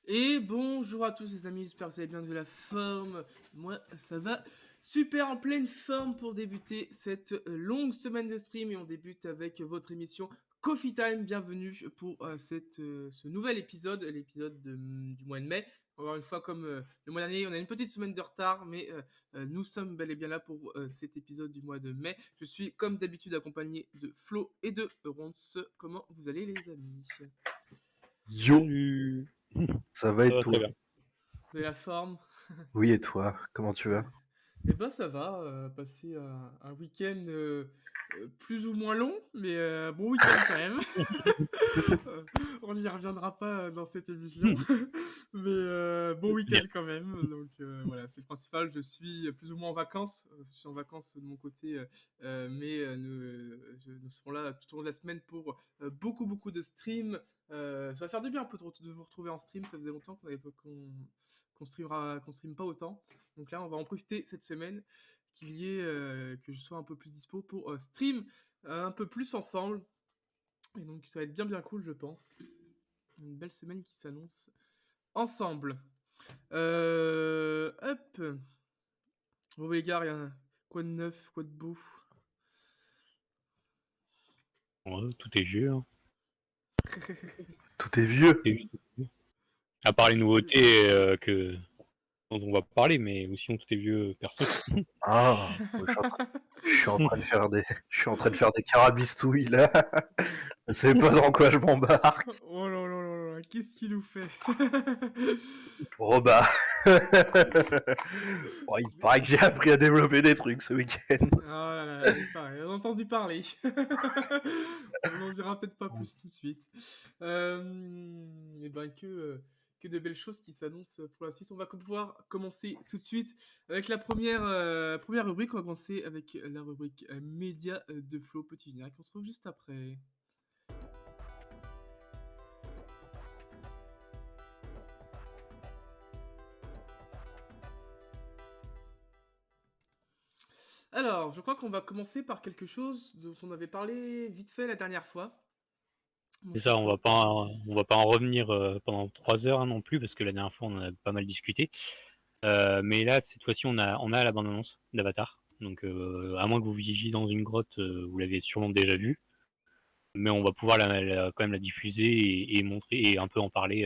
Et bonjour à tous les amis, j'espère que vous avez bien de la forme. Moi, ça va super en pleine forme pour débuter cette longue semaine de stream. Et on débute avec votre émission Coffee Time. Bienvenue pour ce nouvel épisode, l'épisode du mois de mai. Encore une fois, comme le mois dernier, on a une petite semaine de retard, mais nous sommes bel et bien là pour cet épisode du mois de mai. Je suis comme d'habitude accompagné de Flo et de Ronce. Comment vous allez les amis? Yo, Salut. ça va Ça et va très toi? bien. Vous avez la forme? Oui, et toi? Comment tu vas? Eh ben ça va, passer un week-end plus ou moins long, mais bon week-end quand même. On n'y reviendra pas dans cette émission, mais bon week-end Bien. quand même. Donc voilà, c'est le principal. Je suis plus ou moins en vacances. Je suis en vacances de mon côté, mais nous serons là tout au long de la semaine pour beaucoup de streams. Ça va faire du bien un peu de vous retrouver en stream. Ça faisait longtemps qu'on stream pas autant. Donc là, on va en profiter cette semaine que je sois un peu plus dispo pour stream un peu plus ensemble. Et donc ça va être bien cool, je pense. Une belle semaine qui s'annonce ensemble. Hop. Bon les gars, rien. Quoi de neuf, quoi de beau? Ouais, tout est vieux. Hein. Tout est vieux. Tout est vieux. À part les nouveautés dont on va parler, mais sinon tout est vieux perso. Ah, je suis en train de faire je suis en train de faire des carabistouilles là. Je sais pas dans quoi je m'embarque. Oh là là là là, qu'est-ce qu'il nous fait? Oh bah. Bon, il paraît que j'ai appris à développer des trucs ce week-end. Ah là là, pareil, on a entendu parler. On n'en dira peut-être pas plus tout de suite. Et ben que de belles choses qui s'annoncent pour la suite. On va pouvoir commencer tout de suite avec la première rubrique. On va commencer avec la rubrique média de Flo, petit générique. On se retrouve juste après. Alors, je crois qu'on va commencer par quelque chose dont on avait parlé vite fait la dernière fois. C'est ça, on va pas en revenir pendant 3 heures hein, non plus, parce que la dernière fois on en a pas mal discuté. Mais là, cette fois-ci, on a la bande-annonce d'Avatar. Donc, à moins que vous viviez dans une grotte, vous l'avez sûrement déjà vue. Mais on va pouvoir quand même la diffuser et montrer et un peu en parler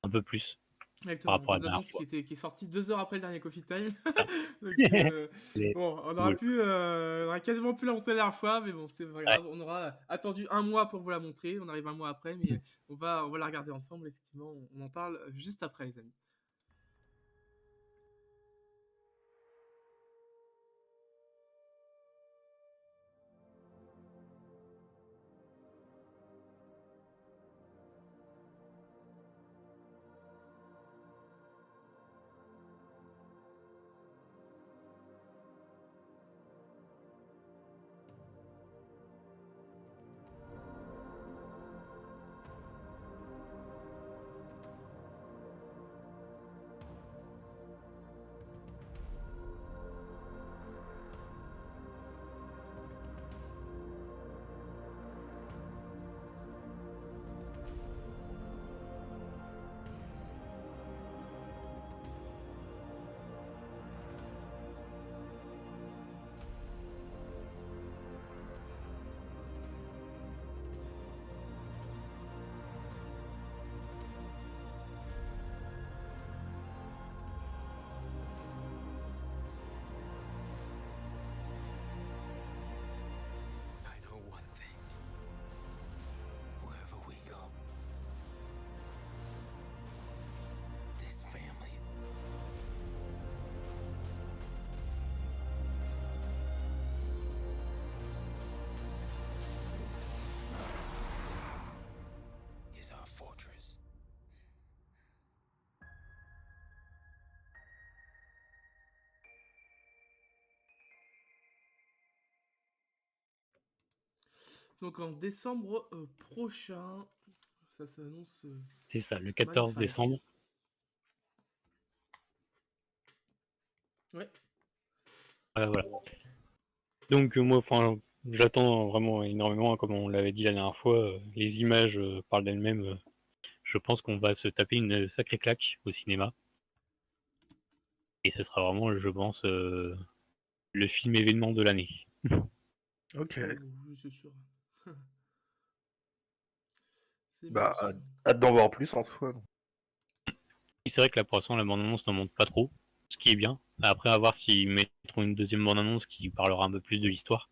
un peu plus par Exactement, rapport à la bande dernière annonce fois. qui est sortie 2 heures après le dernier Coffee Time. Ça. Donc, Les- bon, Cool. on aurait quasiment pu la montrer la dernière fois, mais bon, c'est pas Ouais. grave. On aura attendu un mois pour vous la montrer. On arrive un mois après, mais on va la regarder ensemble. Effectivement, on en parle juste après, les amis. I know one thing. Wherever we go, this family is our fortress. Donc, en décembre prochain, ça s'annonce C'est ça, le 14 magnifique. décembre. Ouais. Voilà. Donc moi, j'attends vraiment énormément, comme on l'avait dit la dernière fois. Les images parlent d'elles-mêmes. je pense qu'on va se taper une sacrée claque au cinéma. Et ce sera vraiment, je pense, le film événement de l'année. Ok. Oui, c'est sûr. C'est bien Bah, sûr. hâte d'en voir plus en soi. Et c'est vrai que là, pour l'instant, la bande-annonce n'en montre pas trop, ce qui est bien. Après, à voir s'ils mettront une deuxième bande-annonce qui parlera un peu plus de l'histoire.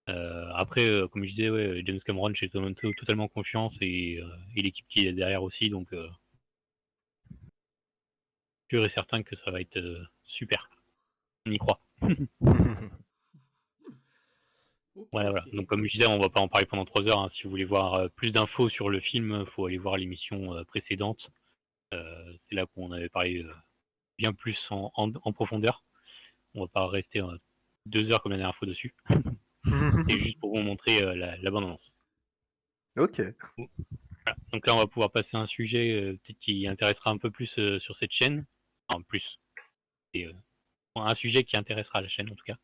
Après, comme je disais, ouais, James Cameron, j'ai totalement confiance et l'équipe qui est derrière aussi, donc sûr et certain que ça va être super. On y croit. Ok, Voilà, voilà. ok. Donc comme je disais, on va pas en parler pendant 3 heures, hein. Si vous voulez voir plus d'infos sur le film, faut aller voir l'émission précédente. C'est là qu'on avait parlé bien plus en profondeur. On va pas rester 2 heures comme la dernière fois dessus. C'était juste pour vous montrer la bande-annonce. Ok. Voilà. Donc là, on va pouvoir passer à un sujet peut-être qui intéressera un peu plus sur cette chaîne. En plus, et, un sujet qui intéressera la chaîne en tout cas.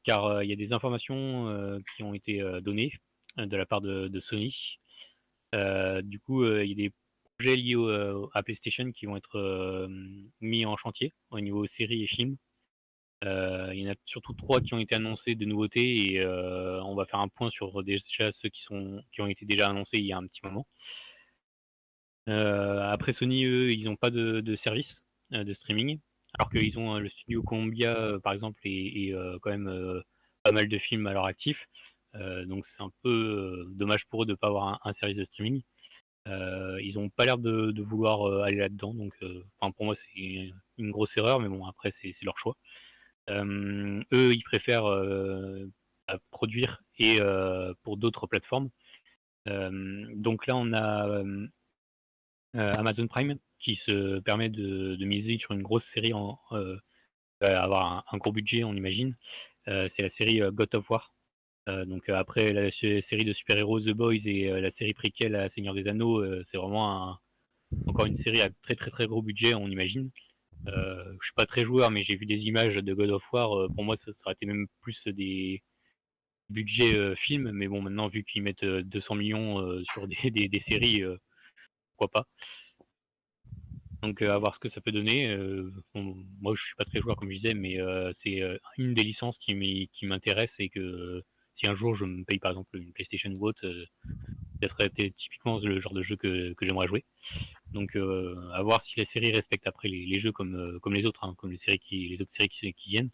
Car il y a des informations qui ont été données de la part de Sony. Du coup, il y a des projets liés à PlayStation qui vont être mis en chantier au niveau séries et films. Il y en a surtout 3 qui ont été annoncés de nouveautés et on va faire un point sur déjà ceux qui ont été déjà annoncés il y a un petit moment. Après Sony, eux, ils n'ont pas de service de streaming, alors qu'ils ont le studio Columbia, par exemple, et quand même pas mal de films à leur actif. Donc c'est un peu dommage pour eux de ne pas avoir un service de streaming. Ils n'ont pas l'air de vouloir aller là-dedans, donc pour moi c'est une grosse erreur, mais bon après c'est leur choix. Eux, ils préfèrent produire et pour d'autres plateformes. Donc là on a Amazon Prime qui se permet de miser sur une grosse série avoir un gros budget, on imagine. C'est la série God of War. Donc après la série de super-héros The Boys et la série préquelle à Seigneur des Anneaux, c'est vraiment encore une série à très très très gros budget, on imagine. Je suis pas très joueur, mais j'ai vu des images de God of War. Pour moi, ça aurait été même plus des budgets films, mais bon, maintenant vu qu'ils mettent 200 millions sur des séries, pourquoi pas. Donc à voir ce que ça peut donner. Bon, moi je suis pas très joueur comme je disais, mais c'est une des licences qui m'intéresse et que si un jour je me paye par exemple une PlayStation ou autre, ça serait typiquement le genre de jeu que j'aimerais jouer. Donc à voir si la série respecte après les jeux comme les autres, hein, comme les autres séries qui viennent.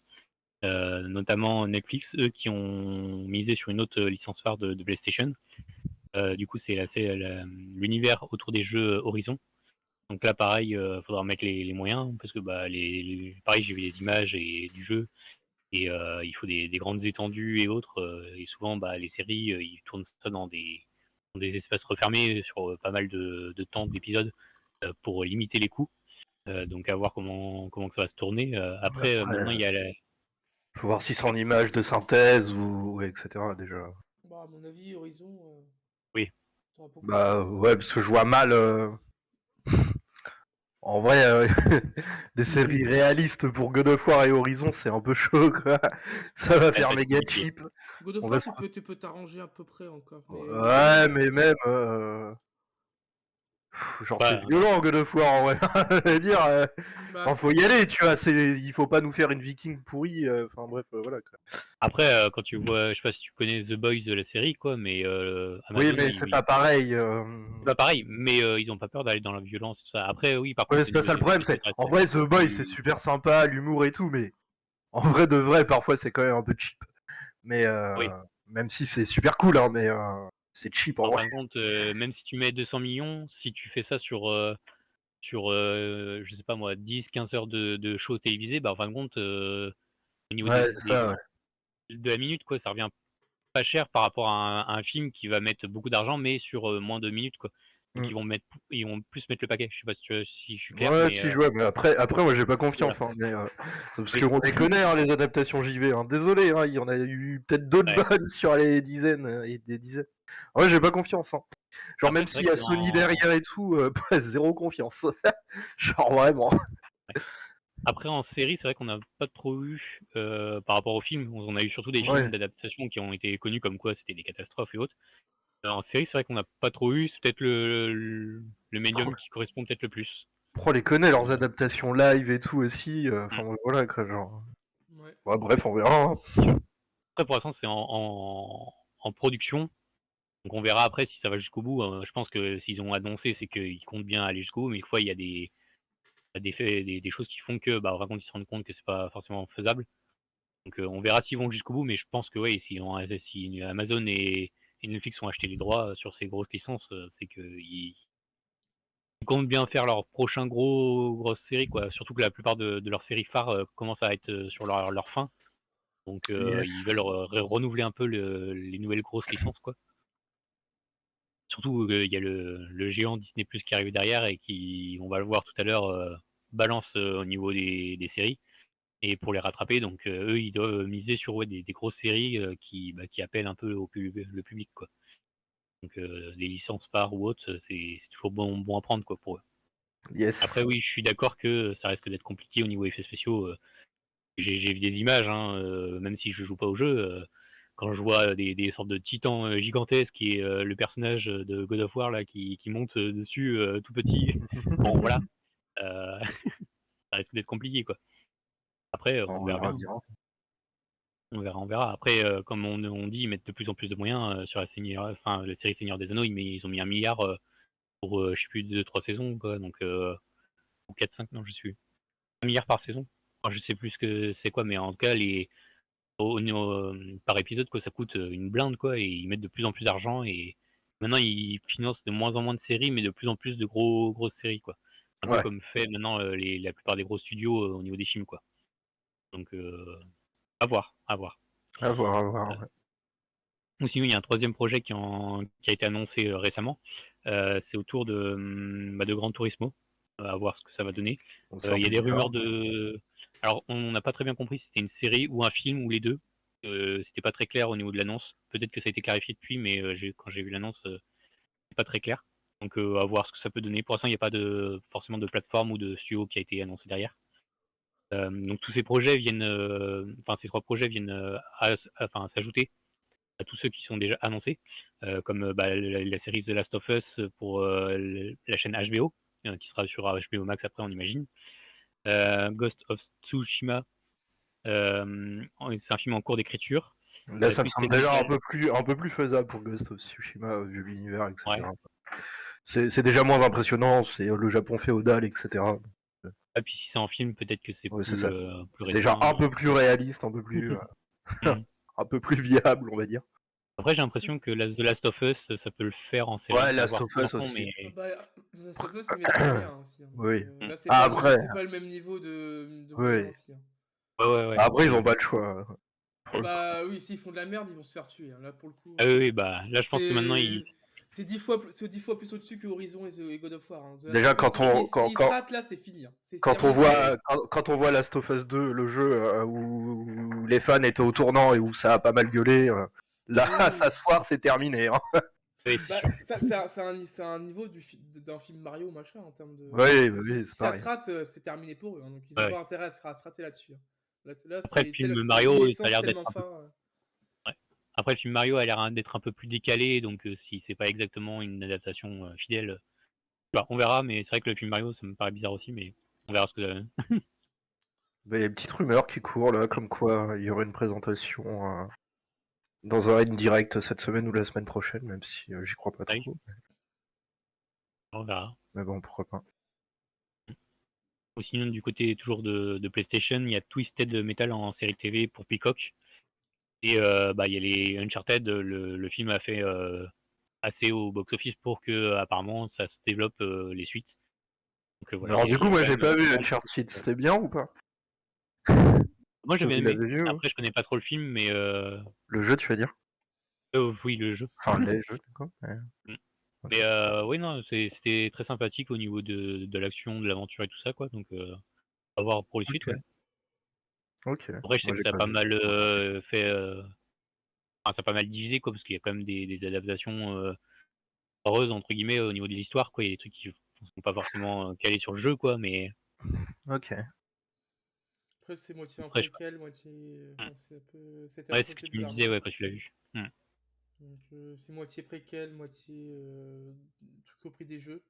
Notamment Netflix, eux qui ont misé sur une autre licence phare de PlayStation. Du coup c'est l'univers autour des jeux Horizon. Donc là, pareil, faudra mettre les moyens parce que bah, pareil, j'ai vu les images et du jeu et il faut des grandes étendues et autres. Et souvent, bah, les séries, ils tournent ça dans des espaces refermés sur pas mal de temps d'épisodes pour limiter les coûts. Donc à voir comment que ça va se tourner. Après, maintenant, il y a Faut voir si c'est en image de synthèse ou etc. déjà. Bah, à mon avis, Horizon, Oui. t'auras beaucoup de Bah chance. ouais, parce que je vois mal. En vrai, des séries réalistes pour God of War et Horizon, c'est un peu chaud, quoi. Ça va faire ça va être méga compliqué. cheap. God of On va War, se... tu peux t'arranger à peu près encore. Mais Ouais, mais même... genre, c'est Bah, violent, God of War, en vrai. Je veux dire... bah, Enfin, faut y aller, tu vois. Il faut pas nous faire une viking pourrie. Enfin, bref, voilà, quoi. après, quand tu vois, je sais pas si tu connais The Boys de la série, quoi, mais Oui, Amazon, mais c'est pas pareil. c'est pas pareil, mais ils ont pas peur d'aller dans la violence, tout ça. Après, oui, par Ouais, contre, au c'est pas niveau ça le des problème, effets, c'est... ça reste En vrai, un The peu Boy, c'est plus. super sympa, l'humour et tout, mais... En vrai de vrai, parfois, c'est quand même un peu cheap. Mais... Oui. Même si c'est super cool, hein, mais... C'est cheap, en En vrai. fin de compte, même si tu mets 200 millions, si tu fais ça sur je sais pas moi, 10-15 heures de show télévisé, bah en fin de compte, au niveau Ouais, c'est ça, ouais. de la minute, quoi, ça revient pas cher par rapport à un film qui va mettre beaucoup d'argent, mais sur moins de minutes, quoi. Donc Mm. ils vont plus mettre le paquet. Je sais pas si je suis clair, Ouais, mais si je vois, mais après, moi, j'ai pas voilà. confiance, hein, mais, parce Oui. qu'on les connaît, hein, les adaptations JV, hein. Désolé, hein, il y en a eu peut-être d'autres Ouais. bonnes sur les dizaines et des dizaines. Ouais, j'ai pas confiance, hein. Genre, Après, même c'est vrai s'il y a que Sony derrière et tout, zéro confiance. Genre, vraiment. après, en série, c'est vrai qu'on n'a pas trop eu, par rapport aux films. On a eu surtout des Ouais. films d'adaptation qui ont été connus comme quoi c'était des catastrophes et autres. En série, c'est vrai qu'on n'a pas trop eu. C'est peut-être le médium qui correspond peut-être le plus. On les connaît, leurs adaptations live et tout aussi. Enfin, voilà, quoi, genre. Ouais. Ouais, bref, on verra. Hein. Après, pour l'instant, c'est en production. Donc, on verra après si ça va jusqu'au bout. Je pense que s'ils ont annoncé, c'est qu'ils comptent bien aller jusqu'au bout. Mais des fois, il y a des faits, des choses qui font que, par contre, ils se rendent compte que c'est pas forcément faisable. Donc, on verra s'ils vont jusqu'au bout. Mais je pense que, ouais, si Amazon et Netflix ont acheté les droits sur ces grosses licences, c'est qu'ils comptent bien faire leur prochain grosse série, quoi. Surtout que la plupart de leurs séries phares commencent à être sur leur fin. Donc Yes. ils veulent renouveler un peu les nouvelles grosses licences, quoi. Surtout il y a le géant Disney Plus qui arrive derrière et qui, on va le voir tout à l'heure, balance au niveau des séries. Et pour les rattraper, donc eux, ils doivent miser sur des grosses séries qui appellent un peu le public, quoi. Donc des licences phares ou autres, c'est toujours bon à prendre, quoi, pour eux. Yes. Après, oui, je suis d'accord que ça risque d'être compliqué au niveau effets spéciaux. J'ai vu des images, hein, même si je joue pas au jeu. Quand je vois des sortes de titans gigantesques et le personnage de God of War là, qui monte dessus tout petit, bon voilà, euh, ça risque d'être compliqué, quoi. Après, on On verra verra bien. bien. On verra. Après, comme on dit, ils mettent de plus en plus de moyens sur la série Seigneur des Anneaux. Ils ont mis 1 milliard pour, je sais plus, 2-3 saisons, quoi. Donc, ou 4-5, non, je sais plus. 1 milliard par saison. Enfin, je sais plus ce que c'est quoi, mais en tout cas, par épisode, quoi, ça coûte une blinde, quoi, et ils mettent de plus en plus d'argent. Et maintenant, ils financent de moins en moins de séries, mais de plus en plus de grosses séries, quoi. Un peu Ouais. comme fait maintenant la plupart des gros studios au niveau des films, quoi. Donc, à voir, à voir. À voir, à voir. Ouais. Ou sinon, il y a un troisième projet qui a été annoncé récemment. C'est autour de Gran Turismo. À voir ce que ça va donner. Donc, c'est un Il y a peu des bizarre. rumeurs de. Alors, on n'a pas très bien compris si c'était une série ou un film ou les deux. C'était pas très clair au niveau de l'annonce. Peut-être que ça a été clarifié depuis, mais quand j'ai vu l'annonce, c'est pas très clair. Donc, à voir ce que ça peut donner. Pour l'instant, il n'y a pas forcément de plateforme ou de studio qui a été annoncé derrière. Donc, tous ces projets viennent. Enfin, ces 3 projets viennent s'ajouter à tous ceux qui sont déjà annoncés, comme la série The Last of Us pour la chaîne HBO, qui sera sur HBO Max après, on imagine. Ghost of Tsushima, c'est un film en cours d'écriture. Là, ça me semble Twisted déjà Metal, un peu plus faisable pour Ghost of Tsushima, vu l'univers, etc. ouais. C'est déjà moins impressionnant, c'est le Japon féodal, etc. Et puis si c'est en film, peut-être que c'est Ouais, c'est plus, ça. plus Déjà un restreint. peu plus réaliste, un peu plus, Mhm. un peu plus viable, on va dire. Après, j'ai l'impression que The Last of Us, ça peut le faire en série. Ouais, À Last voir of ce qu'ils en Us font, aussi. mais Bah, The Last of Us, il mettra bien aussi. Hein. Oui. Là, c'est Ah, pas, après, c'est pas le même niveau de oui. moyens aussi. Hein. ouais. Après, ils Mais ont pas le choix. Bah oui, s'ils font de la merde, ils vont se faire tuer. Hein. Là, pour le coup, oui, bah là, je pense que maintenant, c'est 10 fois plus au-dessus que Horizon et God of War. Hein. The Last Déjà, of Us, s'ils se quand, ratent, là, c'est fini. Hein. C'est quand on terminé. voit quand on voit Last of Us 2, le jeu où les fans étaient au tournant et où ça a pas mal gueulé, là, Ah oui. ça se foire, c'est terminé. Hein. oui, c'est Bah, sûr. c'est un niveau d'un film Mario machin en termes de. Oui, Si c'est ça pareil. se rate, c'est terminé pour eux. Hein, donc ils ont Ouais. pas intérêt à se rater là-dessus. Hein. Là, Après, le film la vieille Mario, ça a licence l'air d'être tellement un peu. fin. Ouais. Après, le film Mario a l'air d'être un peu plus décalé, donc si c'est pas exactement une adaptation fidèle, on verra. Mais c'est vrai que le film Mario, ça me paraît bizarre aussi, mais on verra ce que ça donne. Il y a une petite rumeur qui court là, comme quoi il y aurait une présentation dans un direct cette semaine ou la semaine prochaine, même si j'y crois pas Ouais, trop. on verra. Mais bon, pourquoi pas. Ou sinon, du côté toujours de PlayStation, il y a Twisted Metal en série TV pour Peacock. Et il y a les Uncharted, le film a fait assez au box-office pour que apparemment ça se développe les suites. Donc voilà, Alors du il y coup, a moi quand j'ai même pas vu pas mal Uncharted, c'était bien ou pas? Moi j'ai Toi bien qui aimé. l'avais vu, Après je connais pas trop le film, mais le jeu, tu vas dire? oui, le jeu. Enfin, les jeux, d'accord. Ouais. Mm. Ok. Mais oui, non, c'était très sympathique au niveau de l'action, de l'aventure et tout ça, quoi. Donc à voir pour les suites, ouais. Ok. Après je sais Moi que j'ai ça a pas pas vu. mal fait, enfin, ça a pas mal divisé, quoi, parce qu'il y a quand même des adaptations heureuses entre guillemets au niveau de l'histoire, quoi. Il y a des trucs qui sont pas forcément calés sur le jeu, quoi, mais Ok. Après, c'est moitié un après préquel, moitié. Mm. Enfin, c'était un Ouais, peu, c'est ce que peu tu me bizarre. disais, ouais, quand tu l'as vu. Mais Donc c'est moitié préquel, moitié truc au prix des jeux.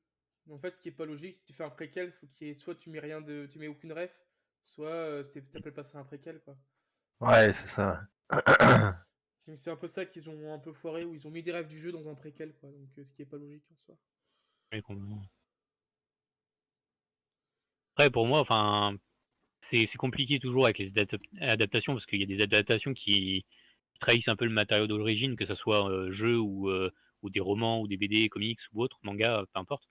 Mais en fait, ce qui est pas logique, si tu fais un préquel, faut qu'il y ait soit tu mets aucune ref, soit t'appelles pas ça un préquel quoi. Ouais, c'est ça. Donc, c'est un peu ça qu'ils ont un peu foiré, où ils ont mis des refs du jeu dans un préquel quoi. Donc ce qui est pas logique en soi. Ouais, complètement. Après, pour moi, enfin, c'est compliqué toujours avec les adaptations parce qu'il y a des adaptations qui trahissent un peu le matériau d'origine, que ce soit jeu ou des romans ou des BD, comics ou autres, mangas, peu importe.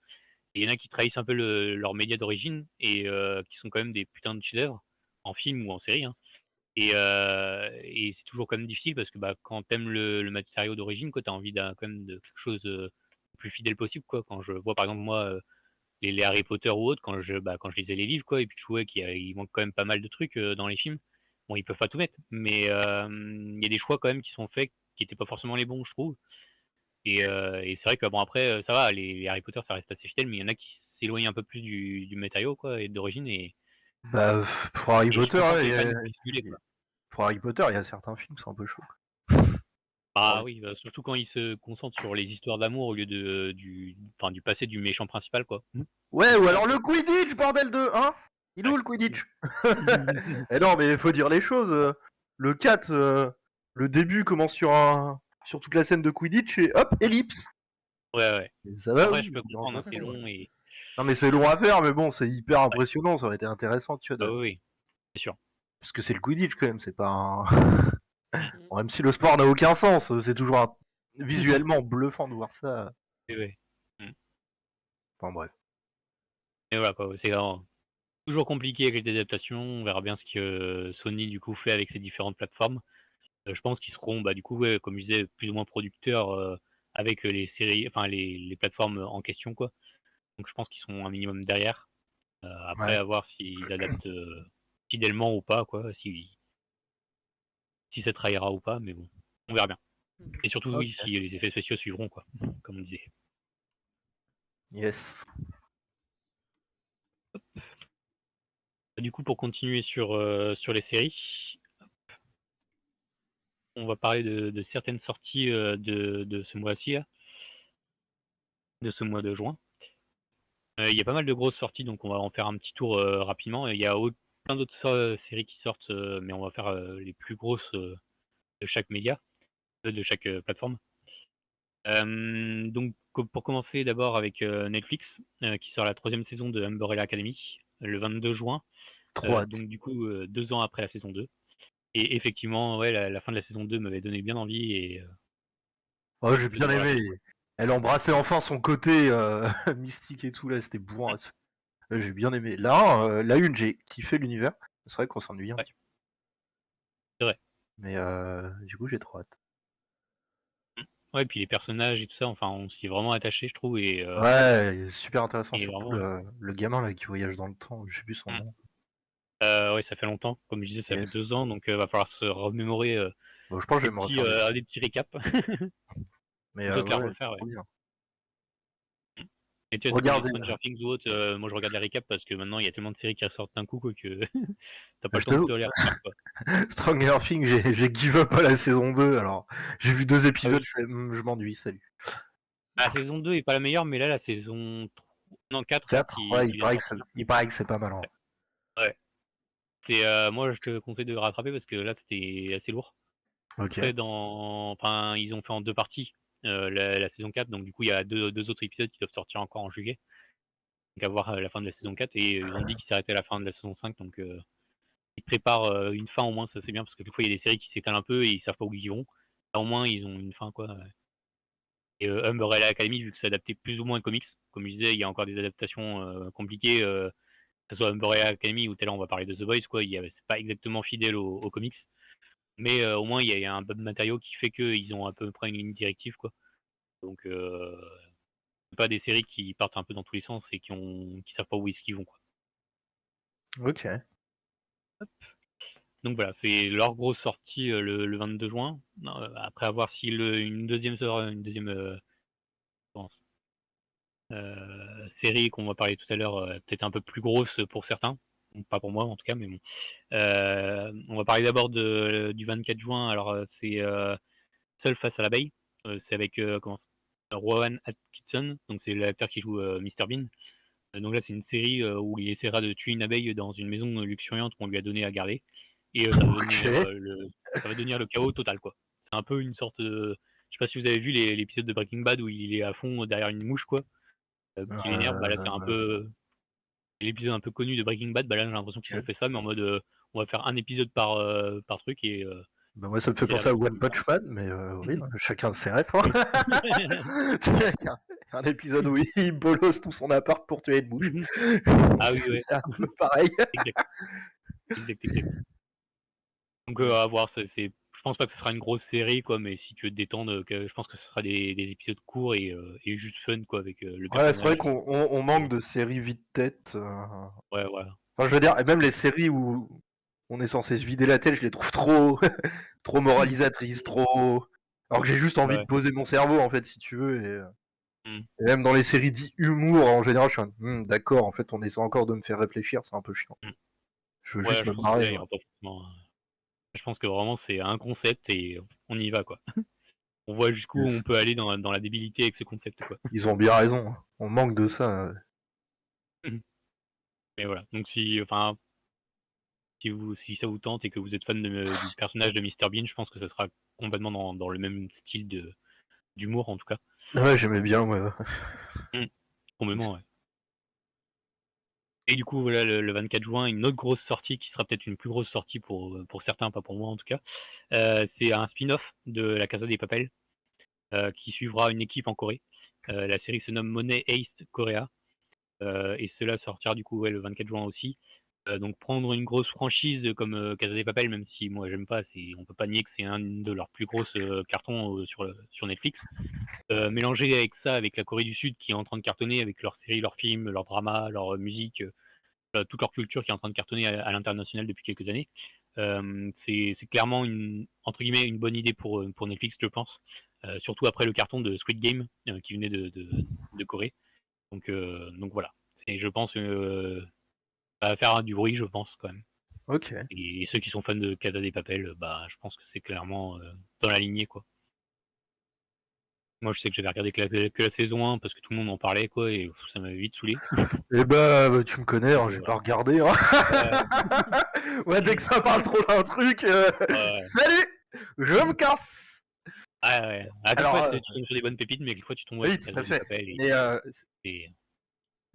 Et il y en a qui trahissent un peu leur média d'origine et qui sont quand même des putains de chefs-d'œuvre en film ou en série. Hein. Et c'est toujours quand même difficile parce que bah, quand t'aimes le matériau d'origine, quoi, t'as envie quand même de quelque chose le plus fidèle possible. Quoi. Quand je vois par exemple moi les Harry Potter ou autres, quand je lisais les livres, quoi, et puis je trouvais qu'il manque quand même pas mal de trucs dans les films. Bon, ils peuvent pas tout mettre, mais il y a des choix quand même qui sont faits qui étaient pas forcément les bons, je trouve. Et c'est vrai que bon après ça va, les Harry Potter ça reste assez fidèle, mais il y en a qui s'éloignent un peu plus du matériau quoi et d'origine Bah, pour Harry et je Potter, comprends que les fans puissent gueuler, quoi. pour Harry Potter, il y a certains films, c'est un peu chaud. Bah oui, bah, surtout quand ils se concentrent sur les histoires d'amour au lieu du passé du méchant principal quoi. Ouais, Donc ou c'est un alors peu le Quidditch, bordel de... Hein? Il est où ouais. le Quidditch? Eh non, mais il faut dire les choses. Le 4, le début commence sur toute la scène de Quidditch et hop, ellipse. Ouais. Et ça va, Après oui, je peux il dérange comprendre, hein, jamais, c'est ouais. long et Non, mais c'est long à faire, mais bon, c'est hyper ouais. impressionnant. Ça aurait été intéressant, tu vois, Ah oui, c'est sûr. parce que c'est le Quidditch quand même, c'est pas un. Mmh. Bon, même si le sport n'a aucun sens, c'est toujours visuellement bluffant de voir ça. Et ouais. Mmh. Enfin bref. Et voilà quoi, c'est vraiment toujours compliqué avec les adaptations. On verra bien ce que Sony du coup fait avec ses différentes plateformes. Je pense qu'ils seront bah, du coup ouais, comme je disais plus ou moins producteurs avec les séries, enfin les plateformes en question quoi. Donc je pense qu'ils seront un minimum derrière. Après Ouais. à voir s'ils adaptent fidèlement ou pas quoi, si ça trahira ou pas, mais bon, on verra bien. Et surtout Ok. oui, si les effets spéciaux suivront quoi, comme on disait. Yes. Du coup pour continuer sur les séries, on va parler de certaines sorties de ce mois-ci, là, de ce mois de juin. Il y a pas mal de grosses sorties, donc on va en faire un petit tour rapidement. Il y a plein d'autres séries qui sortent, mais on va faire les plus grosses de chaque média, de chaque plateforme. Donc pour commencer d'abord avec Netflix, qui sort la 3e saison de Umbrella Academy le 22 juin. Trop hâte. Donc du coup 2 ans après la saison 2. Et effectivement, ouais, la fin de la saison 2 m'avait donné bien envie et Oh, j'ai j'ai hâte de bien voir la aimé. suite, quoi. Elle embrassait enfin son côté mystique et tout, là, c'était bourrin. J'ai bien aimé. Là, la une, j'ai kiffé l'univers. C'est vrai qu'on s'ennuie un Ouais, petit peu. c'est vrai. Mais du coup, j'ai trop hâte. Ouais, puis les personnages et tout ça, enfin, on s'y est vraiment attaché, je trouve, Ouais, super intéressant, et surtout vraiment, le gamin là qui voyage dans le temps, je sais plus son mmh. nom. Ouais, ça fait longtemps, comme je disais, ça fait Yes. 2 ans, donc va falloir se remémorer Bon, je pense que je vais me refaire les. des petits récaps. Mais Ou soit te la ouais, refaire, ouais. trop bien. Et tu vois, c'est comme les Regardez, Stranger Things ou autres, moi je regarde les récaps parce que maintenant il y a tellement de séries qui ressortent d'un coup quoi, que t'as pas je le temps de t'avoue, te les refaire, quoi. Stranger Things, j'ai give up à la saison 2, alors j'ai vu 2 Ah épisodes, oui. je m'ennuie, salut. Bah, la saison 2 est pas la meilleure, mais là, la saison 4 là, 4, ouais, qui vient de sortir. il paraît que c'est pas mal. Hein. Ouais. C'est, moi je te conseille de rattraper parce que là, c'était assez lourd. Ok. Après enfin, ils ont fait en 2 parties, la saison 4, donc du coup, il y a deux autres épisodes qui doivent sortir encore en juillet. Donc à voir, la fin de la saison 4 et ils ont dit qu'ils s'arrêtaient à la fin de la saison 5, donc ils préparent, une fin au moins, ça c'est bien parce que des fois il y a des séries qui s'étalent un peu et ils savent pas où ils vont. Là au moins ils ont une fin quoi, et Umbrella Academy vu que c'est adapté plus ou moins aux comics, comme je disais, il y a encore des adaptations, compliquées, que ce soit Umbrella Academy ou tout à l'heure on va parler de The Boys quoi, c'est pas exactement fidèle aux comics, mais au moins il y a un peu de matériau qui fait qu'ils ont à peu près une ligne directive quoi. Donc c'est pas des séries qui partent un peu dans tous les sens et qui savent pas où est-ce qu'ils vont quoi. Ok. Donc voilà, c'est leur grosse sortie le 22 juin. Après avoir si une deuxième pense, série qu'on va parler tout à l'heure, peut-être un peu plus grosse pour certains, pas pour moi en tout cas, mais bon. On va parler d'abord du 24 juin. Alors c'est Seul face à l'abeille. C'est avec Rowan Atkinson, donc c'est l'acteur qui joue Mr Bean. Donc là, c'est une série où il essaiera de tuer une abeille dans une maison luxuriante qu'on lui a donnée à garder, et ça va devenir le chaos total, quoi. C'est un peu une sorte de, je sais pas si vous avez vu l'épisode de Breaking Bad où il est à fond derrière une mouche, quoi, qui l'énerve. Bah là, c'est un peu l'épisode un peu connu de Breaking Bad. Bah là, j'ai l'impression qu'ils ont Ok. fait ça, mais en mode on va faire un épisode par truc, et Bah moi ça me fait c'est la penser à même One chose. Punch Man, mais oui, chacun ses rêves. Un épisode où il bolosse tout son appart pour tuer une mouche. Ah oui, ouais. C'est un peu pareil. Exact. Donc à voir, je pense pas que ce sera une grosse série, quoi, mais si tu veux te détendre, je pense que ce sera des épisodes courts et juste fun, quoi, avec le Ouais, c'est vrai personnage. qu'on manque de séries vide-tête. Ouais, voilà. Enfin, je veux dire, et même les séries où on est censé se vider la tête, je les trouve trop, trop moralisatrices, trop. Alors que j'ai juste envie Ouais. de poser mon cerveau, en fait, si tu veux. Mm. Et même dans les séries dites humour, en général, je suis d'accord, en fait, on essaie encore de me faire réfléchir, c'est un peu chiant. Mm. Je veux Ouais, juste je me pense que là, il marrer. y aura pas forcément. Je pense que vraiment, c'est un concept et on y va, quoi. On voit jusqu'où Yes. on peut aller dans la débilité avec ce concept, quoi. Ils ont bien raison, hein. On manque de ça. Mais voilà. Donc si ça vous tente et que vous êtes fan du personnage de Mr Bean, je pense que ça sera complètement dans le même style d'humour, en tout cas. Ouais, j'aimais bien, ouais. Complètement, ouais. Et du coup, voilà, le 24 juin, une autre grosse sortie qui sera peut-être une plus grosse sortie pour certains, pas pour moi en tout cas. C'est un spin-off de La Casa des Papel qui suivra une équipe en Corée. La série se nomme Money Heist Korea et cela sortira du coup le 24 juin aussi. Donc prendre une grosse franchise comme Casa des Papel, même si moi j'aime pas, on peut pas nier que c'est un de leurs plus grosses cartons sur Netflix. Mélanger avec ça, avec la Corée du Sud qui est en train de cartonner avec leurs séries, leurs films, leurs dramas, leur musique, toute leur culture qui est en train de cartonner à l'international depuis quelques années. C'est clairement entre guillemets une bonne idée pour Netflix, je pense. Surtout après le carton de Squid Game qui venait de Corée. Donc voilà. Je pense ça va faire du bruit, je pense quand même. Ok. Et ceux qui sont fans de Casa des Papel, bah je pense que c'est clairement dans la lignée, quoi. Moi, je sais que j'avais regardé que la saison 1 parce que tout le monde en parlait, quoi, et ça m'avait vite saoulé. Et bah, tu me connais, hein, Donc, j'ai voilà. pas regardé. Hein. Ouais, dès que ça parle trop d'un truc, Ouais. salut, je me casse. Ah ouais. À Alors, quelquefois, tu tombes sur des bonnes pépites, mais quelquefois, tu tombes oui, sur tout Casa à des fait. Papel. Mais Et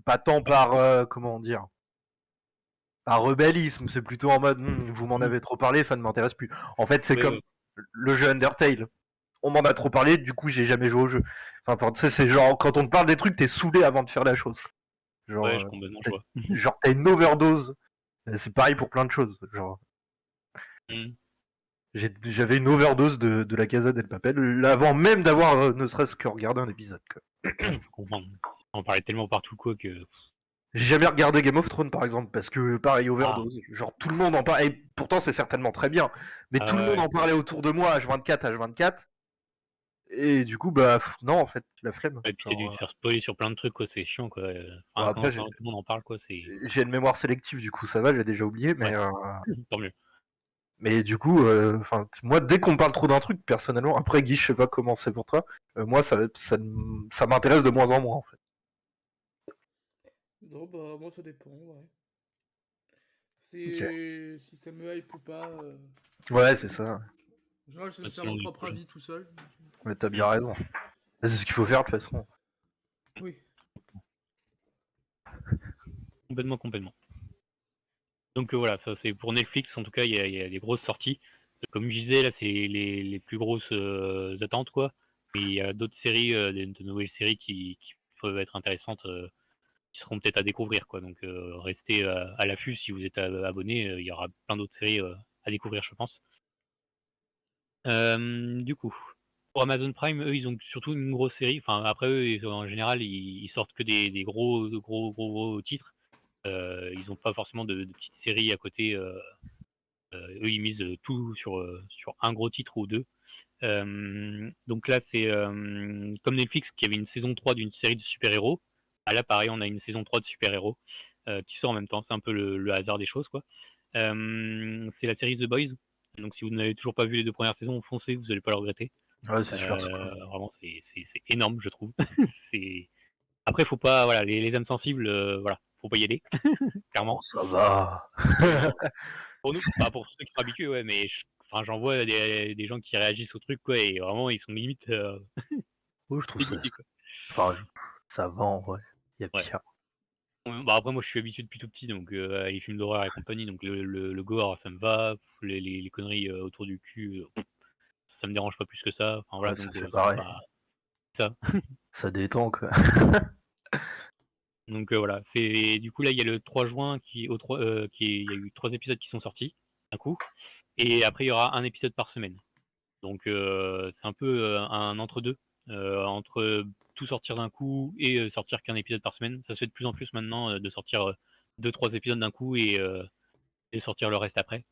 pas tant par, comment dire, par rebellisme, c'est plutôt en mode, vous m'en avez trop parlé, ça ne m'intéresse plus. En fait, c'est Oui, comme oui. le jeu Undertale. On m'en a trop parlé, du coup, j'ai jamais joué au jeu. Enfin, tu sais, c'est genre, quand on te parle des trucs, t'es saoulé avant de faire la chose. Genre, Ouais, je complètement t'as- choix. t'as une overdose. C'est pareil pour plein de choses. Genre, j'avais une overdose de la Casa del Papel, avant même d'avoir ne serait-ce que regardé un épisode. Quoi. Je peux comprendre. On parlait tellement partout, quoi, que. J'ai jamais regardé Game of Thrones par exemple, parce que pareil, Ah, overdose. Genre tout le monde en parle, et pourtant c'est certainement très bien, mais tout le monde ouais. en parlait autour de moi, H24, et du coup, bah non, en fait, la flemme. Et puis t'as dû te Genre, faire spoiler sur plein de trucs, quoi, c'est chiant, quoi. bon, Enfin, après, quand tout le monde en parle, quoi, c'est. j'ai une mémoire sélective, du coup ça va, j'ai déjà oublié, Ouais, tant mieux. mais du coup, moi, dès qu'on parle trop d'un truc, personnellement, après Guy, je sais pas comment c'est pour toi, moi ça m'intéresse de moins en moins en fait. Non, bah, moi, ça dépend, ouais. Ok. Si ça me hype ou pas. Ouais, c'est ça. En général, je vais me faire Selon mon les propre goûts. avis tout seul. Ouais, t'as bien raison. C'est ce qu'il faut faire de toute façon. Oui. Complètement. Donc voilà, ça c'est pour Netflix, en tout cas, il y a des grosses sorties. Comme je disais, là, c'est les plus grosses attentes, quoi. Mais il y a d'autres séries, de nouvelles séries qui peuvent être intéressantes, qui seront peut-être à découvrir, quoi. Donc restez à l'affût si vous êtes abonné, il y aura plein d'autres séries à découvrir, je pense. Du coup, pour Amazon Prime, eux, ils ont surtout une grosse série. Enfin, après, eux, en général, ils sortent que des gros titres. Ils n'ont pas forcément de petites séries à côté. Eux, ils misent tout sur un gros titre ou deux. Donc là, c'est comme Netflix qui avait une saison 3 d'une série de super-héros. Ah, là, pareil, on a une saison 3 de super-héros qui sort en même temps. C'est un peu le hasard des choses, quoi. C'est la série The Boys. Donc si vous n'avez toujours pas vu les 2 premières saisons, foncez, vous n'allez pas le regretter. Ouais, c'est super, c'est cool. Vraiment, c'est énorme, je trouve. C'est après, faut pas, voilà, les âmes sensibles, voilà, faut pas y aller, Oh, clairement. ça va. Pour nous, C'est bah, pour ceux qui sont habitués, ouais, mais enfin, j'en vois des gens qui réagissent au truc, quoi, et vraiment, ils sont limite oh, je trouve ça dégoûtés, quoi. enfin, ça va en vrai. Il y a Ouais. pire. Bah, après, moi, je suis habitué depuis tout petit, donc les films d'horreur et compagnie, donc le gore, ça me va. Les conneries autour du cul, ça me dérange pas plus que ça. Enfin, voilà, Ouais, ça donc c'est c'est pareil. pas ça. Ça détend, quoi. Donc voilà, c'est du coup là il y a le 3 juin il y a eu 3 épisodes qui sont sortis d'un coup, et après il y aura un épisode par semaine. Donc c'est un peu un entre-deux, entre tout sortir d'un coup et sortir qu'un épisode par semaine. Ça se fait de plus en plus maintenant de sortir 2-3 épisodes d'un coup et sortir le reste après.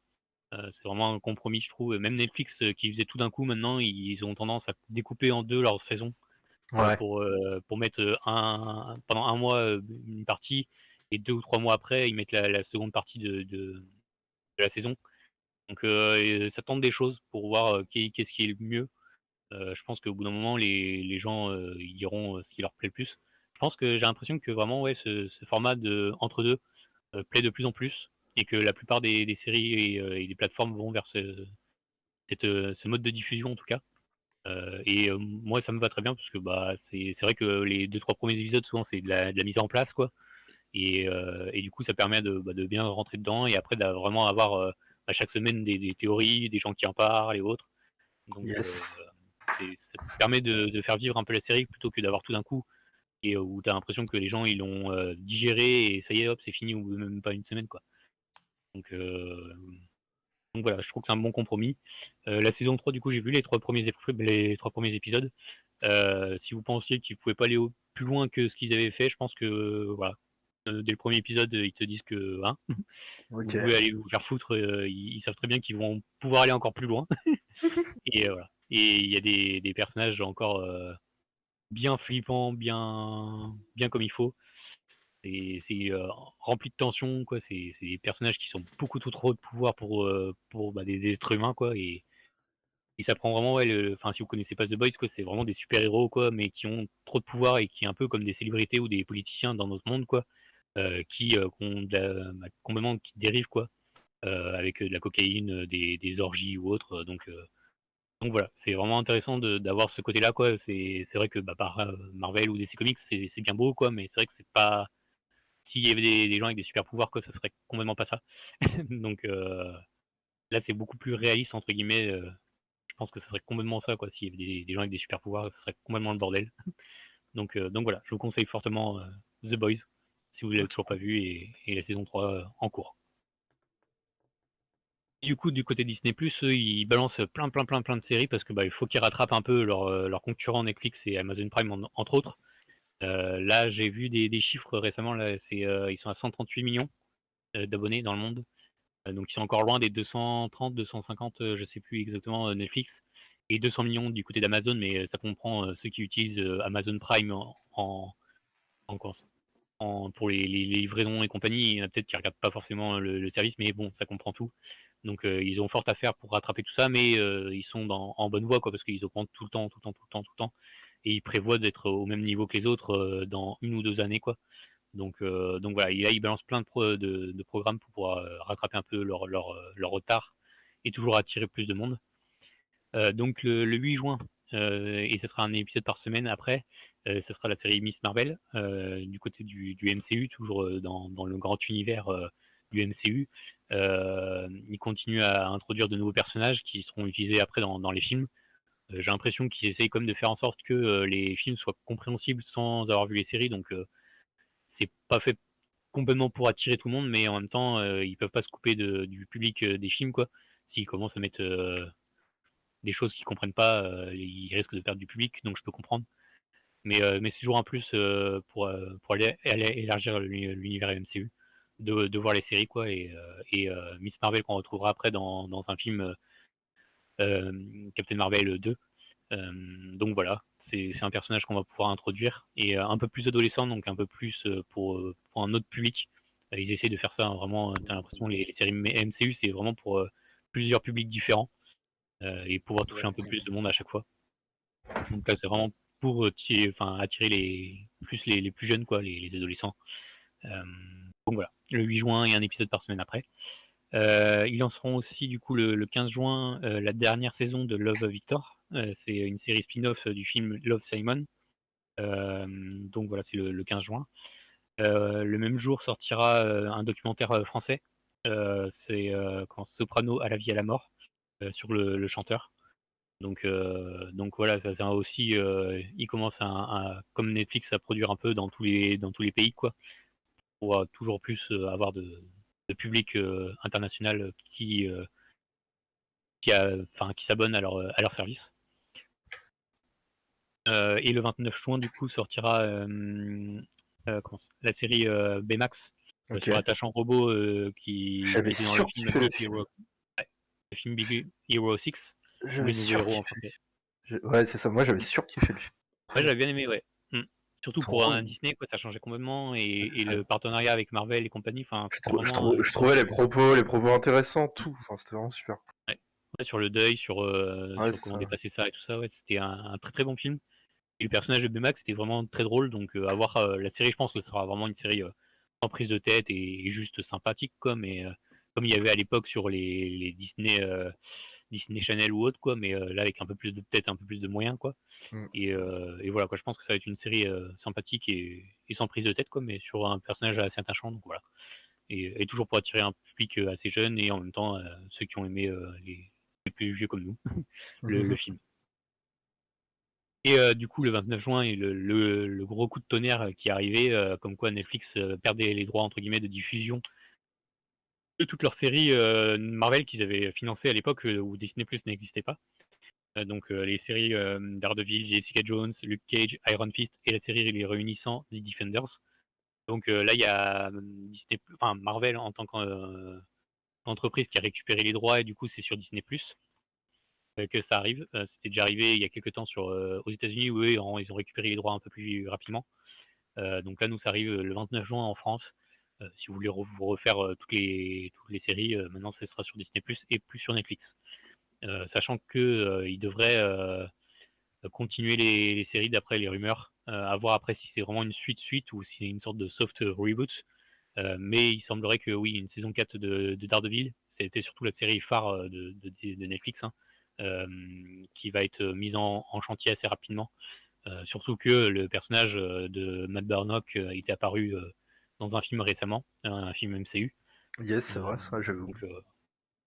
C'est vraiment un compromis, je trouve. Et même Netflix qui faisait tout d'un coup maintenant, ils ont tendance à découper en deux leurs saisons Ouais. pour mettre pendant un mois une partie, et 2 ou 3 mois après ils mettent la seconde partie de la saison. Donc et ça tente des choses pour voir qu'est-ce qui est le mieux. Je pense qu'au bout d'un moment les gens ils diront ce qui leur plaît le plus. Je pense que j'ai l'impression que vraiment ouais ce format de entre deux plaît de plus en plus, et que la plupart des séries et des plateformes vont vers ce mode de diffusion en tout cas. Et moi ça me va très bien parce que bah c'est vrai que les 2-3 premiers épisodes souvent c'est de la mise en place, quoi, et du coup ça permet de bien rentrer dedans, et après de vraiment avoir à chaque semaine des théories, des gens qui en parlent et autres. Donc Yes. ça permet de faire vivre un peu la série plutôt que d'avoir tout d'un coup, et où tu as l'impression que les gens ils l'ont digéré et ça y est, hop, c'est fini, ou même pas une semaine, quoi. Donc voilà, je trouve que c'est un bon compromis. La saison 3 du coup j'ai vu les trois premiers épisodes. Si vous pensiez qu'ils pouvaient pas aller plus loin que ce qu'ils avaient fait, je pense que voilà, dès le premier épisode, ils te disent que hein, vous Ok. pouvez aller vous faire foutre. Ils savent très bien qu'ils vont pouvoir aller encore plus loin. Et voilà. Et il y a des personnages encore bien flippants, bien comme il faut. C'est rempli de tension, quoi. C'est des personnages qui sont beaucoup trop de pouvoir pour bah, des êtres humains, quoi. Et ça prend vraiment, ouais, enfin, si vous connaissez pas The Boys, quoi, c'est vraiment des super-héros, quoi, mais qui ont trop de pouvoir et qui est un peu comme des célébrités ou des politiciens dans notre monde, quoi, qui ont complètement qui dérivent, quoi, avec de la cocaïne, des orgies ou autres. Donc voilà, c'est vraiment intéressant d'avoir ce côté-là, quoi. C'est vrai que bah, par Marvel ou DC Comics, c'est bien beau, quoi, mais c'est vrai que c'est pas. S'il y avait des gens avec des super pouvoirs, quoi, ça serait complètement pas ça. Donc là, c'est beaucoup plus réaliste, entre guillemets. Je pense que ça serait complètement ça, quoi. S'il y avait des gens avec des super pouvoirs, ça serait complètement le bordel. Donc voilà, je vous conseille fortement The Boys, si vous ne l'avez toujours pas vu, et la saison 3 en cours. Et du coup, du côté Disney+, eux, ils balancent plein de séries parce que bah, il faut qu'ils rattrapent un peu leurs concurrents Netflix et Amazon Prime, entre autres. Là, j'ai vu des chiffres récemment, là, ils sont à 138 millions d'abonnés dans le monde. Donc ils sont encore loin des 230, 250, je sais plus exactement, Netflix, et 200 millions du côté d'Amazon, mais ça comprend ceux qui utilisent Amazon Prime en quoi, pour les livraisons et compagnie. Il y en a peut-être qui regardent pas forcément le service, mais bon, ça comprend tout. Donc ils ont fort à faire pour rattraper tout ça, mais ils sont en bonne voie, quoi, parce qu'ils augmentent tout le temps, tout le temps, tout le temps, tout le temps, et ils prévoient d'être au même niveau que les autres dans 1 ou 2 années, quoi. Donc voilà, et là ils balancent plein de programmes pour pouvoir rattraper un peu leur retard et toujours attirer plus de monde. Donc le 8 juin, et ce sera un épisode par semaine après, ce sera la série Miss Marvel, du côté du MCU, toujours dans le grand univers du MCU. Ils continuent à introduire de nouveaux personnages qui seront utilisés après dans les films. J'ai l'impression qu'ils essayent comme de faire en sorte que les films soient compréhensibles sans avoir vu les séries, donc c'est pas fait complètement pour attirer tout le monde, mais en même temps, ils peuvent pas se couper du public des films, quoi. S'ils commencent à mettre des choses qu'ils comprennent pas, ils risquent de perdre du public, donc je peux comprendre. Mais c'est toujours un plus pour aller élargir l'univers MCU, de voir les séries, quoi, et Miss Marvel qu'on retrouvera après dans un film Captain Marvel 2. Donc voilà, c'est un personnage qu'on va pouvoir introduire, et un peu plus adolescent, donc un peu plus pour un autre public. Ils essaient de faire ça, hein, vraiment, t'as l'impression les séries MCU c'est vraiment pour plusieurs publics différents, et pouvoir toucher un peu plus de monde à chaque fois. Donc là, c'est vraiment pour attirer les plus jeunes, quoi, les adolescents. Donc voilà, le 8 juin et un épisode par semaine après. Ils lanceront aussi du coup le 15 juin la dernière saison de Love Victor. C'est une série spin-off du film Love Simon. Donc voilà, c'est le 15 juin. Le même jour sortira un documentaire français. C'est Soprano à la vie à la mort sur le chanteur. Donc voilà, ça aussi, il commence comme Netflix à produire un peu dans tous les pays, quoi, pour toujours plus avoir de public international qui s'abonne à leur service. Et le 29 juin, du coup, sortira la série Baymax Ok. sur Attachant Robot qui J'avais était dans le film surkiffé le Big film. Hero, ouais, le film Big Hero 6 ou J'avais Les Nouveaux Héros en surkiffé. français. Ouais, c'est ça. Moi, j'avais surkiffé le film. Ouais, j'avais bien aimé, ouais. Surtout pour Trop un bien. Disney, quoi, ça changeait complètement et Ouais. le partenariat avec Marvel et compagnie, enfin, Je, c'était trou- je vraiment trou- je super trouvais bien. les propos intéressants, tout. Enfin, c'était vraiment super. Ouais. Ouais, sur le deuil, Ouais, sur c'est comment ça. dépasser ça et tout ça, ouais, c'était un très très bon film. Et le personnage de Baymax c'était vraiment très drôle, donc à voir la série, je pense que ce sera vraiment une série sans prise de tête et juste sympathique, quoi, mais comme il y avait à l'époque sur les Disney Channel ou autre, quoi, mais là avec un peu plus de tête, un peu plus de moyens, quoi. Mm. Et voilà, quoi, je pense que ça va être une série sympathique et sans prise de tête, quoi, mais sur un personnage assez attachant, donc voilà. Et toujours pour attirer un public assez jeune et en même temps ceux qui ont aimé les plus vieux comme nous, le film. Et du coup, le 29 juin, et le gros coup de tonnerre qui est arrivé, comme quoi Netflix perdait les droits entre guillemets de diffusion de toutes leurs séries Marvel qu'ils avaient financées à l'époque où Disney Plus n'existait pas. Donc les séries Daredevil, Jessica Jones, Luke Cage, Iron Fist et la série les réunissant The Defenders. Donc là, il y a Marvel en tant qu'entreprise qui a récupéré les droits et du coup, c'est sur Disney Plus que ça arrive. C'était déjà arrivé il y a quelques temps aux États-Unis où eux, ils ont récupéré les droits un peu plus rapidement. Donc là, nous, ça arrive le 29 juin en France. Si vous voulez vous refaire toutes les séries, maintenant, ce sera sur Disney Plus et plus sur Netflix. Sachant que ils devraient continuer les séries d'après les rumeurs. À voir après si c'est vraiment une suite ou si c'est une sorte de soft reboot. Mais il semblerait que oui, une saison 4 de Daredevil, c'était surtout la série phare de Netflix, hein, qui va être mise en chantier assez rapidement. Surtout que le personnage de Matt Murdock était apparu dans un film récemment, un film MCU. Yes, c'est Euh, vrai, ça, j'avoue. donc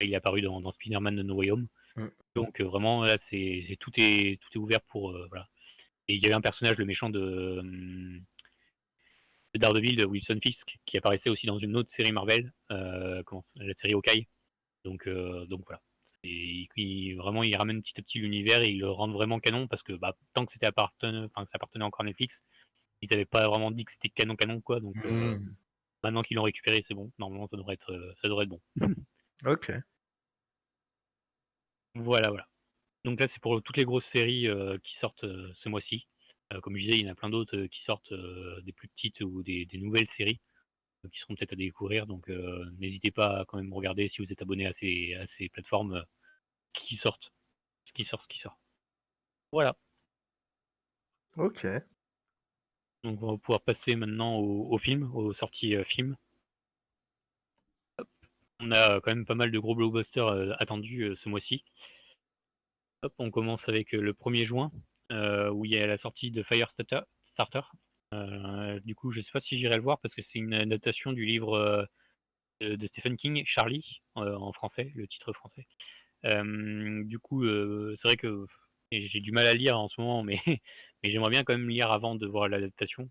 il est apparu dans Spider-Man de No Way Home. Mm. Donc vraiment là, tout est ouvert pour voilà. Et il y avait un personnage, le méchant de Daredevil, de Wilson Fisk, qui apparaissait aussi dans une autre série Marvel, la série Hawkeye. Donc voilà. Vraiment, il ramène petit à petit l'univers et il le rend vraiment canon parce que tant que ça appartenait encore à Netflix, ils n'avaient pas vraiment dit que c'était canon, quoi. Donc Mm. maintenant qu'ils l'ont récupéré, c'est bon. Normalement, ça devrait être bon. Ok. Voilà. Donc là, c'est pour toutes les grosses séries qui sortent ce mois-ci. Comme je disais, il y en a plein d'autres qui sortent, des plus petites ou des nouvelles séries qui seront peut-être à découvrir. Donc n'hésitez pas à quand même regarder si vous êtes abonné à ces plateformes qui sortent, ce qui sort. Voilà. Ok. Donc on va pouvoir passer maintenant au film, aux sorties films. On a quand même pas mal de gros blockbusters attendus ce mois-ci. Hop, on commence avec le 1er juin, où il y a la sortie de Firestarter. Du coup, je sais pas si j'irai le voir parce que c'est une adaptation du livre de Stephen King, Charlie, en français, le titre français. Du coup, c'est vrai que j'ai du mal à lire en ce moment, mais, mais j'aimerais bien quand même lire avant de voir l'adaptation.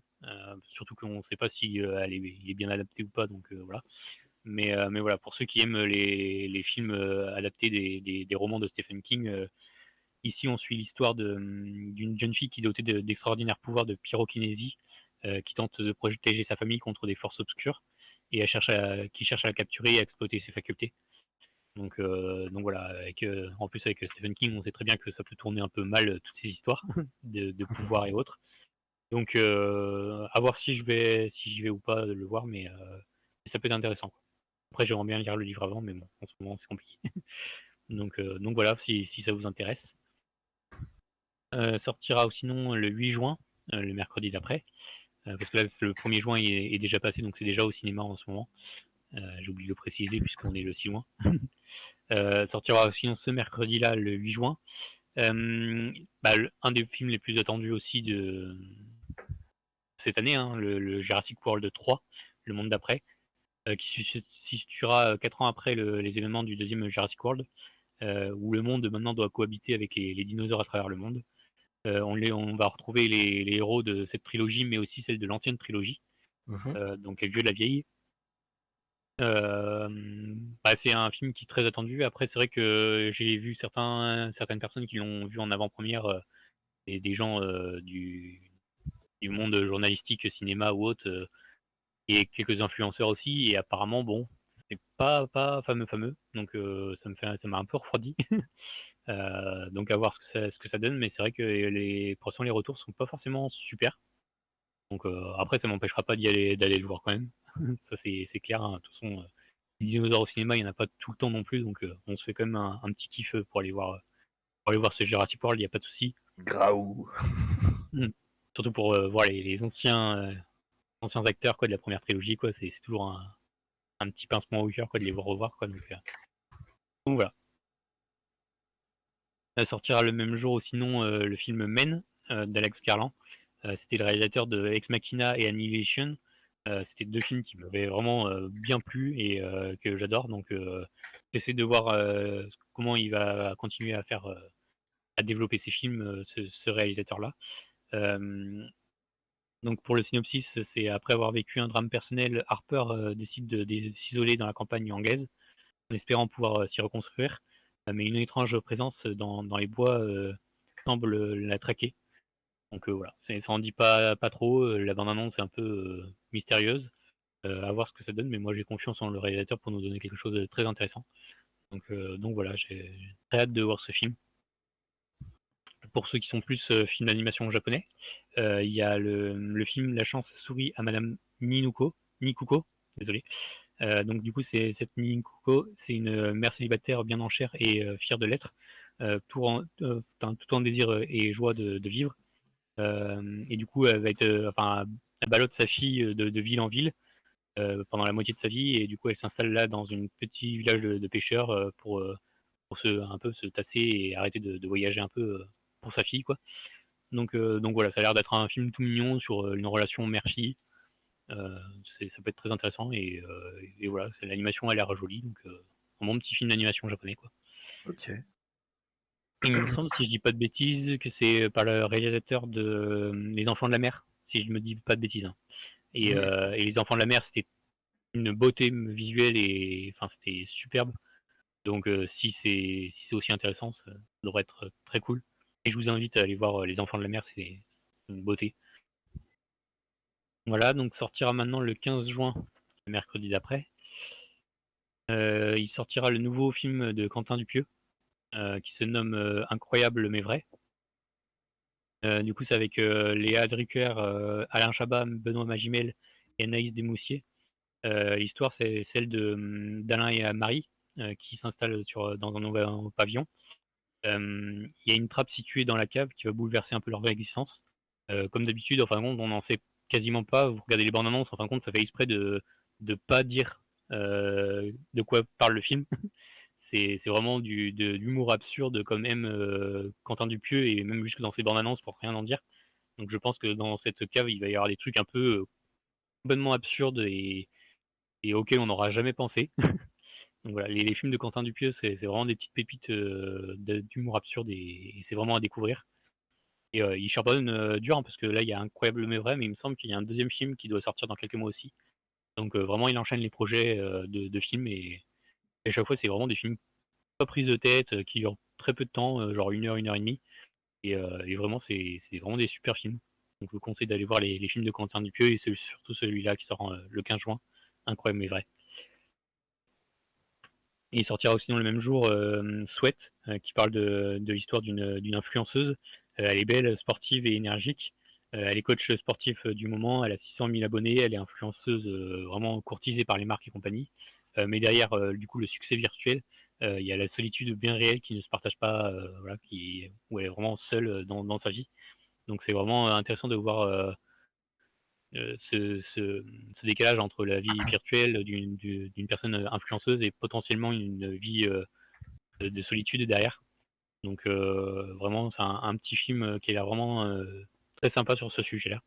Surtout qu'on ne sait pas si il est bien adapté ou pas, donc voilà. Mais voilà, pour ceux qui aiment les films adaptés des romans de Stephen King, ici on suit l'histoire d'une jeune fille qui est dotée d'extraordinaires pouvoirs de pyrokinésie, qui tente de protéger sa famille contre des forces obscures et qui cherche à la capturer et à exploiter ses facultés. Donc voilà, en plus avec Stephen King, on sait très bien que ça peut tourner un peu mal toutes ces histoires de pouvoir et autres. Donc à voir si j'y vais ou pas le voir, mais ça peut être intéressant, quoi. Après j'aimerais bien lire le livre avant, mais bon, en ce moment c'est compliqué. Donc voilà, si ça vous intéresse. Sortira sinon le 8 juin, le mercredi d'après, parce que là, le 1er juin est déjà passé, donc c'est déjà au cinéma en ce moment. J'ai oublié de le préciser puisqu'on est le 6 juin. Sortira sinon ce mercredi-là, le 8 juin. Un des films les plus attendus aussi de cette année, hein, le Jurassic World 3, Le Monde d'après, qui se situera 4 ans après les événements du deuxième Jurassic World, où le monde maintenant doit cohabiter avec les dinosaures à travers le monde. On va retrouver les héros de cette trilogie, mais aussi celle de l'ancienne trilogie, donc les vieux de la vieille. C'est un film qui est très attendu. Après, c'est vrai que j'ai vu certaines personnes qui l'ont vu en avant-première, et des gens du monde journalistique, cinéma ou autre, et quelques influenceurs aussi. Et apparemment, bon, c'est pas fameux. Donc ça m'a un peu refroidi. Donc à voir ce que ça donne. Mais c'est vrai que pour l'instant, les retours sont pas forcément super. Donc après, ça m'empêchera pas d'aller le voir quand même. Ça c'est clair, hein. De toute façon, les dinosaures au cinéma, il y en a pas tout le temps non plus, donc on se fait quand même un petit kiff pour aller voir ce Jurassic World, il y a pas de souci. Graou. Surtout pour voir les anciens acteurs quoi de la première trilogie, quoi. C'est toujours un petit pincement au cœur quoi de les revoir quoi. Donc voilà. Sortira le même jour ou sinon le film Men d'Alex Garland. C'était le réalisateur de Ex Machina et Annihilation. C'était 2 films qui m'avaient vraiment bien plu et que j'adore. Donc j'essaie de voir comment il va continuer à développer ses films, ce réalisateur-là. Donc pour le synopsis, c'est après avoir vécu un drame personnel, Harper décide de s'isoler dans la campagne anglaise, en espérant pouvoir s'y reconstruire. Mais une étrange présence dans les bois semble la traquer. Donc voilà, ça en dit pas trop. La bande-annonce est un peu mystérieuse. À voir ce que ça donne, mais moi j'ai confiance en le réalisateur pour nous donner quelque chose de très intéressant. Donc voilà, j'ai très hâte de voir ce film. Pour ceux qui sont plus films d'animation japonais, il y a le film La chance sourit à Madame Nikuko, désolé. Donc du coup, cette Nikuko, c'est une mère célibataire bien en chair et fière de l'être, tout en désir et joie de vivre. Et du coup, elle ballotte sa fille de ville en ville pendant la moitié de sa vie, et du coup, elle s'installe là dans un petit village de pêcheurs pour un peu se tasser et arrêter de voyager un peu pour sa fille, quoi. Donc voilà, ça a l'air d'être un film tout mignon sur une relation mère-fille. Ça peut être très intéressant et voilà, l'animation a l'air jolie, donc un bon petit film d'animation japonais, quoi. Ok. Il me semble, si je dis pas de bêtises, que c'est par le réalisateur de Les Enfants de la Mer, si je me dis pas de bêtises, hein. Et Les Enfants de la Mer, c'était une beauté visuelle et enfin c'était superbe. Donc si c'est aussi intéressant, ça devrait être très cool. Et je vous invite à aller voir Les Enfants de la Mer, c'est une beauté. Voilà, donc sortira maintenant le 15 juin, le mercredi d'après. Il sortira le nouveau film de Quentin Dupieux, qui se nomme Incroyable mais vrai. Du coup, c'est avec Léa Drucker, Alain Chabat, Benoît Magimel et Anaïs Desmoustiers. L'histoire, c'est celle d'Alain et Marie, qui s'installent dans un nouvel pavillon. Il y a une trappe située dans la cave qui va bouleverser un peu leur existence. Comme d'habitude, en fin de compte, on n'en sait quasiment pas. Vous regardez les bandes annonces, en fin de compte, ça fait exprès de pas dire de quoi parle le film. C'est vraiment de l'humour absurde, comme aime Quentin Dupieux, et même jusque dans ses bandes annonces pour rien en dire. Donc je pense que dans cette cave, il va y avoir des trucs un peu complètement absurdes et auxquels on n'aura jamais pensé. Donc voilà, les films de Quentin Dupieux, c'est vraiment des petites pépites d'humour absurde, et c'est vraiment à découvrir. Et il charbonne dur, hein, parce que là, il y a Incroyable mais vrai, mais il me semble qu'il y a un deuxième film qui doit sortir dans quelques mois aussi. Donc vraiment, il enchaîne les projets de films, et à chaque fois, c'est vraiment des films pas prises de tête, qui durent très peu de temps, genre 1 heure, 1 heure et demie. Et vraiment, c'est vraiment des super films. Donc je vous conseille d'aller voir les films de Quentin Dupieux, et surtout celui-là qui sort le 15 juin, Incroyable mais vrai. Et il sortira aussi dans le même jour Sweat, qui parle de l'histoire d'une influenceuse. Elle est belle, sportive et énergique. Elle est coach sportif du moment, elle a 600 000 abonnés, elle est influenceuse vraiment courtisée par les marques et compagnie. Mais derrière, du coup, le succès virtuel, Il y a la solitude bien réelle qui ne se partage pas, voilà, où elle est vraiment seule dans sa vie. Donc c'est vraiment intéressant de voir ce décalage entre la vie virtuelle d'une personne influenceuse et potentiellement une vie de solitude derrière. Donc vraiment, c'est un petit film qui est là vraiment très sympa sur ce sujet-là.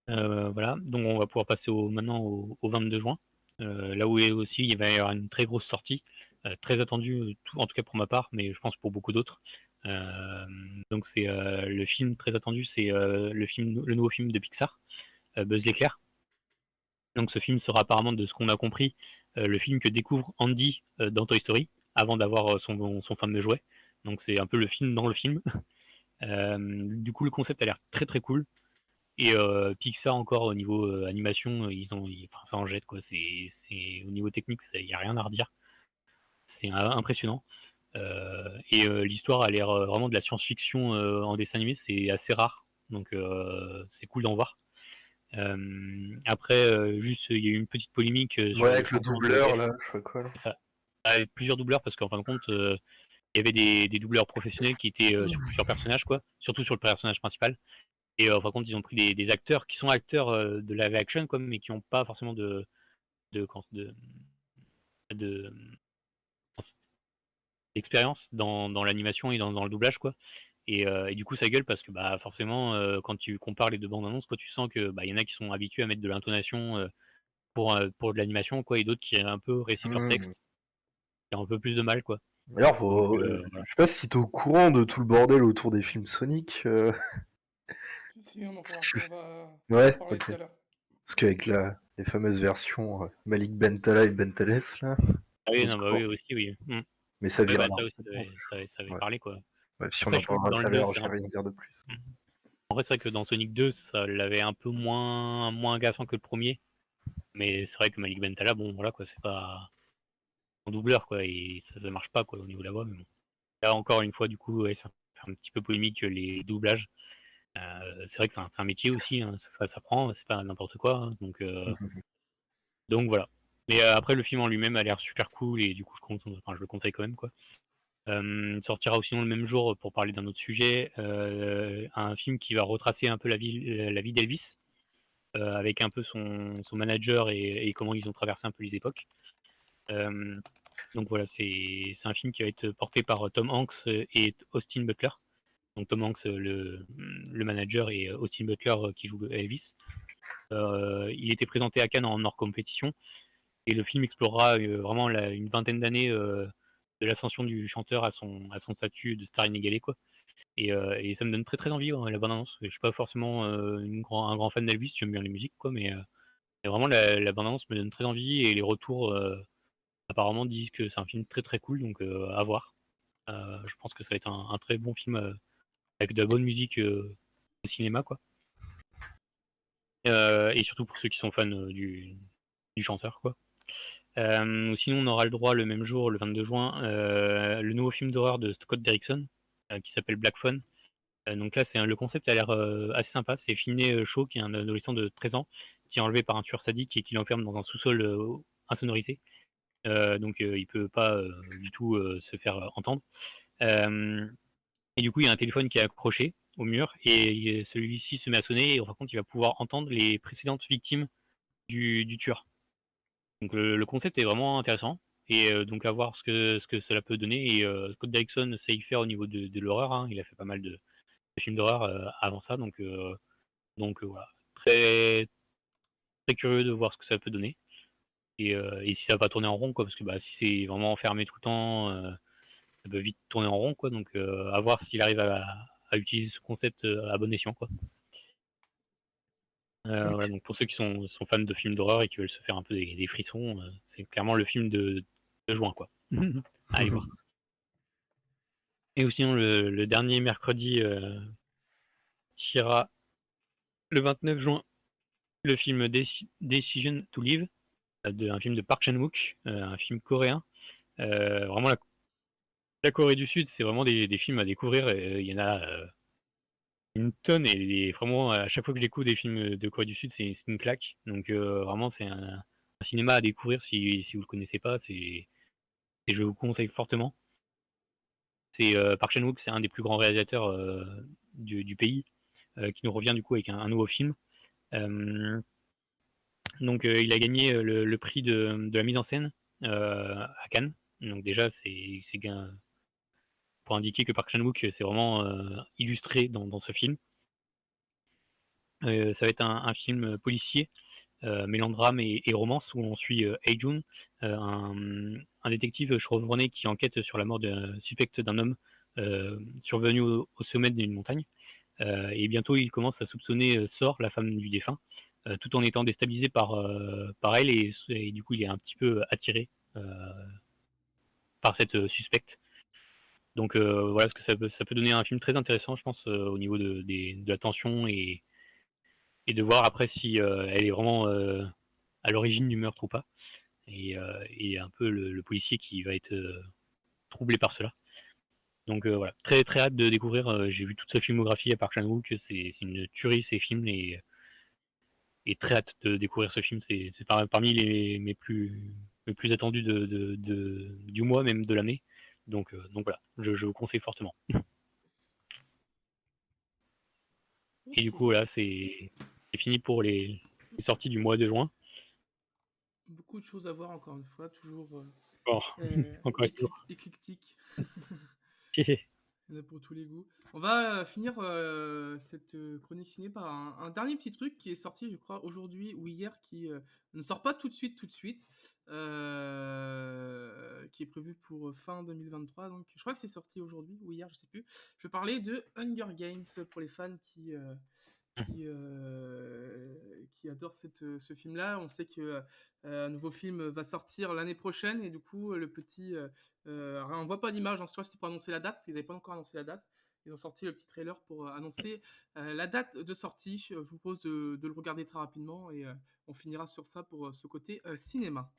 Voilà, donc on va pouvoir passer maintenant au 22 juin, là où aussi il va y avoir une très grosse sortie, très attendue, en tout cas pour ma part, mais je pense pour beaucoup d'autres. Donc c'est le film très attendu, c'est le nouveau film de Pixar, Buzz l'éclair. Donc ce film sera apparemment, de ce qu'on a compris, le film que découvre Andy dans Toy Story, avant d'avoir son fameux jouet. Donc c'est un peu le film dans le film. Du coup, le concept a l'air très très cool. Et Pixar, encore au niveau animation, enfin, ça en jette quoi. Au niveau technique, il n'y a rien à redire. C'est impressionnant. Et l'histoire a l'air vraiment de la science-fiction en dessin animé, c'est assez rare. Donc c'est cool d'en voir. Après, juste, il y a eu une petite polémique sur Ouais, le avec le changement de doubleur, VF. là, je sais pas quoi. Là. Ça. Ah, et plusieurs doubleurs, parce qu'en fin de compte, il y avait des doubleurs professionnels qui étaient sur plusieurs personnages, quoi, surtout sur le personnage principal. Et en fin de compte, ils ont pris des acteurs qui sont acteurs de live action, quoi, mais qui n'ont pas forcément de, de- d'expérience dans l'animation et dans le doublage, quoi. Et du coup, ça gueule parce que bah, forcément, quand tu compares les deux bandes annonces, quoi, tu sens que bah, y en a qui sont habitués à mettre de l'intonation pour de l'animation, quoi, et d'autres qui un peu récitent leur texte, qui ont un peu plus de mal, quoi. Alors, Donc, je sais pas si t'es au courant de tout le bordel autour des films Sonic. Si, on va en Ouais, parler ok. tout à l'heure. Parce qu'avec les fameuses versions Malik Bentala et Bentales, là, ah oui, au non, bah oui, secours. aussi, oui. Mais ça Oui, vire bah à ça aussi, l'enregistrement, ça. ça avait Ouais. parlé, quoi. Ouais, si on Après, en je trouve que parlera dans tout le à 2, l'heure, c'est je vais rien dire de plus. En vrai, c'est vrai que dans Sonic 2, ça l'avait un peu moins agaçant que le premier. Mais c'est vrai que Malik Bentala, bon, voilà, quoi, c'est pas en doubleur, quoi, et ça marche pas, quoi, au niveau de la voix, mais bon. Là, encore une fois, du coup, ouais, ça fait un petit peu polémique les doublages. C'est vrai que c'est un métier aussi, hein, ça s'apprend, c'est pas n'importe quoi, hein, donc voilà. Mais après, le film en lui-même a l'air super cool, et du coup, je le conseille quand même, quoi. Sortira aussi le même jour, pour parler d'un autre sujet, un film qui va retracer un peu la vie d'Elvis, avec un peu son manager et comment ils ont traversé un peu les époques. Donc voilà, c'est un film qui va être porté par Tom Hanks et Austin Butler. Donc Tom Hanks, le manager, et Austin Butler qui joue Elvis. Il était présenté à Cannes en hors compétition, et le film explorera vraiment une vingtaine d'années de l'ascension du chanteur à son statut de star inégalé, quoi. Et ça me donne très très envie, hein, la bande-annonce. Je suis pas forcément un grand fan d'Elvis, j'aime bien les musiques, quoi, mais vraiment la bande-annonce me donne très envie, et les retours apparemment disent que c'est un film très très cool, donc à voir. Je pense que ça va être un très bon film avec de la bonne musique au cinéma, quoi. Et surtout pour ceux qui sont fans du chanteur, quoi. Sinon, on aura le droit le même jour, le 22 juin, le nouveau film d'horreur de Scott Derrickson, qui s'appelle Black Phone. Donc là, le concept a l'air assez sympa. C'est Finney Shaw, qui est un adolescent de 13 ans, qui est enlevé par un tueur sadique et qui l'enferme dans un sous-sol insonorisé. Donc il peut pas du tout se faire entendre. Et du coup, il y a un téléphone qui est accroché au mur, et celui-ci se met à sonner, et par contre, il va pouvoir entendre les précédentes victimes du tueur. Donc le concept est vraiment intéressant, et donc à voir ce que cela peut donner. Et Scott Derrickson sait y faire au niveau de l'horreur, hein. Il a fait pas mal de films d'horreur avant ça, donc voilà. Très, très curieux de voir ce que ça peut donner. Et si ça va pas tourner en rond, quoi, parce que bah, si c'est vraiment enfermé tout le temps, ça peut vite tourner en rond, quoi. Donc à voir s'il arrive à utiliser ce concept à bon escient, quoi. Voilà, donc pour ceux qui sont fans de films d'horreur et qui veulent se faire un peu des frissons, c'est clairement le film de juin, quoi. Allez voir. Et aussi, le dernier mercredi tirera le 29 juin le film Decision to Live, un film de Park Chan-wook, un film coréen. Vraiment, la Corée du Sud, c'est vraiment des films à découvrir. Il y en a une tonne, et vraiment, à chaque fois que j'écoute des films de Corée du Sud, c'est une claque. Donc vraiment, c'est un cinéma à découvrir si vous le connaissez pas. et je vous conseille fortement. C'est Park Chan-wook, c'est un des plus grands réalisateurs du pays, qui nous revient du coup avec un nouveau film. Donc il a gagné le prix de la mise en scène à Cannes. Donc déjà c'est pour indiquer que Park Chan-wook c'est vraiment illustré dans ce film. Ça va être un film policier, mélodrame et romance où on suit Hye-jun, un détective chevronné qui enquête sur la mort suspecte d'un homme survenu au sommet d'une montagne. Et bientôt il commence à soupçonner Sor, la femme du défunt, tout en étant déstabilisé par elle et du coup il est un petit peu attiré par cette suspecte. Donc voilà, parce que ça peut donner un film très intéressant, je pense, au niveau de la tension et de voir après si elle est vraiment à l'origine du meurtre ou pas. Et un peu le policier qui va être troublé par cela. Donc voilà, très très hâte de découvrir. J'ai vu toute sa filmographie à Park Chan-wook, c'est une tuerie ces films et très hâte de découvrir ce film. C'est parmi mes plus attendus du mois, même de l'année. Donc voilà, je vous conseille fortement. Et du Ok. coup, là, c'est fini pour les sorties du mois de juin. Beaucoup de choses à voir encore une fois, toujours Bon, encore et toujours. éclectique. Il y en a pour tous les goûts. On va finir cette chronique ciné par un dernier petit truc qui est sorti, je crois, aujourd'hui ou hier, qui ne sort pas tout de suite, qui est prévu pour fin 2023. Donc, je crois que c'est sorti aujourd'hui ou hier, je sais plus. Je vais parler de Hunger Games pour les fans qui adore ce film-là. On sait que un nouveau film va sortir l'année prochaine et du coup le petit, on voit pas d'image en soi, c'était pour annoncer la date, parce qu'ils n'avaient pas encore annoncé la date. Ils ont sorti le petit trailer pour annoncer la date de sortie. Je vous propose de le regarder très rapidement et on finira sur ça pour ce côté cinéma.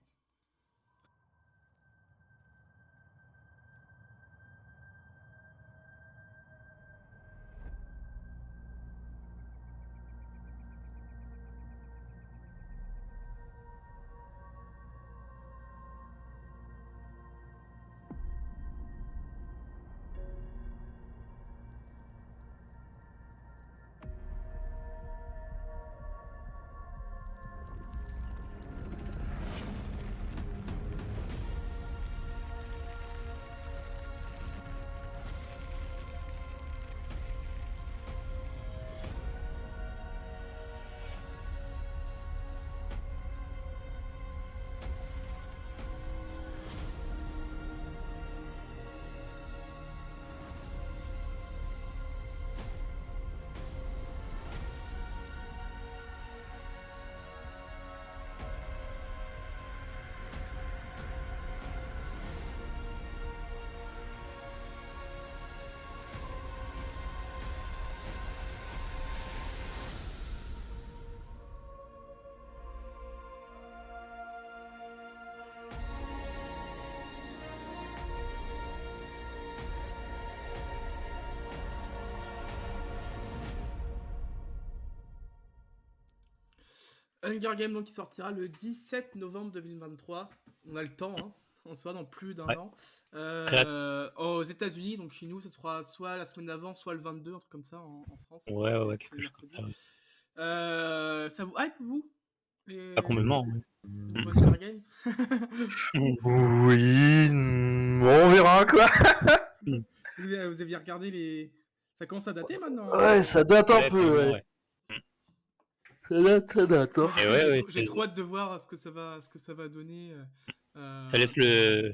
Hunger Games donc qui sortira le 17 novembre 2023. On a le temps, hein, en soi, dans plus d'un Ouais. an. Très Aux États-Unis, donc chez nous, ça sera soit la semaine d'avant, soit le 22, un truc comme ça en France. Ouais, C'est quelque chose comme mercredi. ça. Ouais. Ça vous hype, vous Pas complètement. les nouveaux Hunger Games Oui, on verra quoi. Vous aviez regardé les. Ça commence à dater maintenant. Ouais, ça date un Ouais, peu, franchement, ouais. Ça date. Moi, Hein. Et ouais, j'ai trop hâte de voir ce que ça va donner. ça laisse le.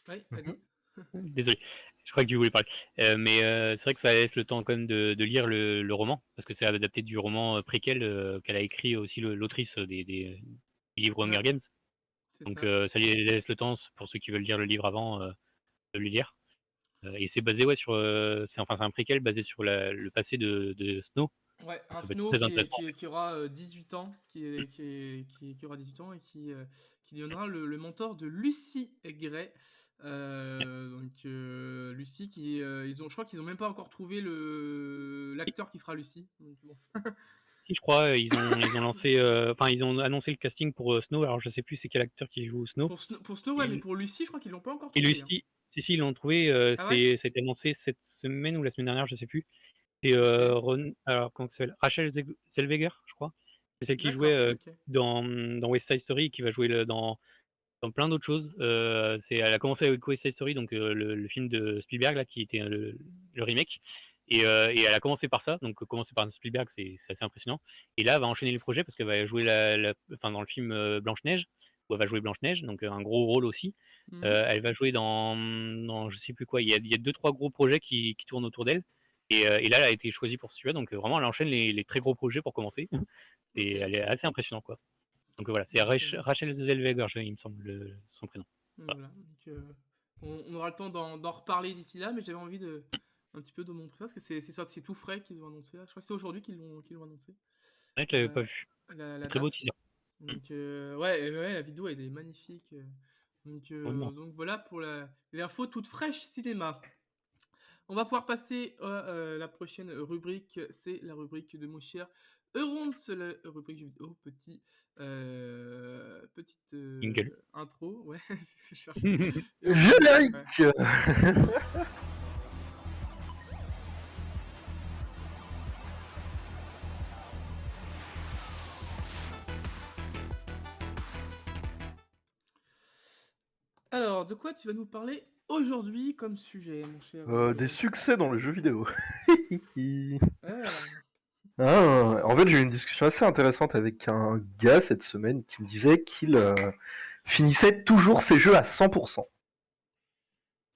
Ouais, allez. Désolé, je crois que tu voulais parler. Mais c'est vrai que ça laisse le temps quand même de lire le roman, parce que c'est adapté du roman préquel qu'elle a écrit aussi l'autrice des livres Hunger Ouais, Games. c'est Donc ça. ça laisse le temps pour ceux qui veulent lire le livre avant de le lire. Et c'est basé sur c'est un préquel basé sur le passé de Snow. Ouais, un Ça peut être Snow très intéressant. qui aura 18 ans, qui aura 18 ans et qui deviendra le mentor de Lucy Gray. Lucy je crois qu'ils ont même pas encore trouvé l'acteur qui fera Lucy. Donc, bon. je crois, ils ont lancé, enfin ils ont annoncé le casting pour Snow. Alors je sais plus c'est quel acteur qui joue Snow. Pour Snow, ouais, mais Et, pour Lucy, je crois qu'ils l'ont pas encore et trouvé. Hein. Lucy, si ils l'ont trouvé. Ah ouais? Ça a été annoncé cette semaine ou la semaine dernière, je sais plus. C'est Ok. alors comment ça s'appelle, Rachel Zellweger, je crois. C'est celle qui jouait D'accord, ok. dans West Side Story et qui va jouer dans plein d'autres choses. Elle a commencé avec West Side Story, donc le film de Spielberg là, qui était le remake. Et elle a commencé par ça, donc commencer par Spielberg, c'est assez impressionnant. Et là, elle va enchaîner les projets parce qu'elle va jouer enfin, dans le film Blanche-Neige, où elle va jouer Blanche-Neige, donc un gros rôle aussi. Mhm. Elle va jouer dans je sais plus quoi. Il y a 2-3 gros projets qui tournent autour d'elle. Et là, elle a été choisie pour celui-là, donc vraiment, elle enchaîne les très gros projets pour commencer. Et Ok. elle est assez impressionnante, quoi. Donc voilà, c'est Donc, Rachel Zellweger, il me semble, son prénom. Voilà. voilà. Donc, on aura le temps d'en reparler d'ici là, mais j'avais envie un petit peu de montrer ça, parce que c'est tout frais qu'ils ont annoncé là. Je crois que c'est aujourd'hui qu'ils l'ont annoncé. Ouais, je l'avais pas vu. La Très beau date. teaser. Donc, ouais, la vidéo elle est magnifique. Vraiment. Donc voilà pour l'info toute fraîche cinéma. On va pouvoir passer à la prochaine rubrique. C'est la rubrique de mon cher Euron. C'est la rubrique jeux vidéo. Petite Jingle. intro. Ouais, je cherchais. Et ensuite, ouais. Générique. Alors, de quoi tu vas nous parler aujourd'hui comme sujet, mon cher Des Euron? succès dans le jeu vidéo. Ah, Ah, en fait, j'ai eu une discussion assez intéressante avec un gars cette semaine qui me disait qu'il finissait toujours ses jeux à 100%.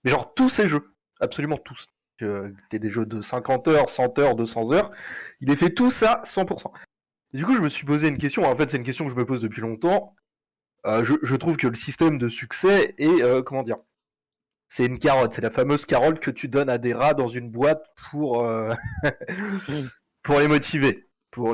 Mais genre tous ses jeux, absolument tous. T'es des jeux de 50 heures, 100 heures, 200 heures, il les fait tous à 100%. Et du coup, je me suis posé une question, en fait, c'est une question que je me pose depuis longtemps. Je trouve que le système de succès est, comment dire, c'est une carotte, c'est la fameuse carotte que tu donnes à des rats dans une boîte pour, pour les motiver.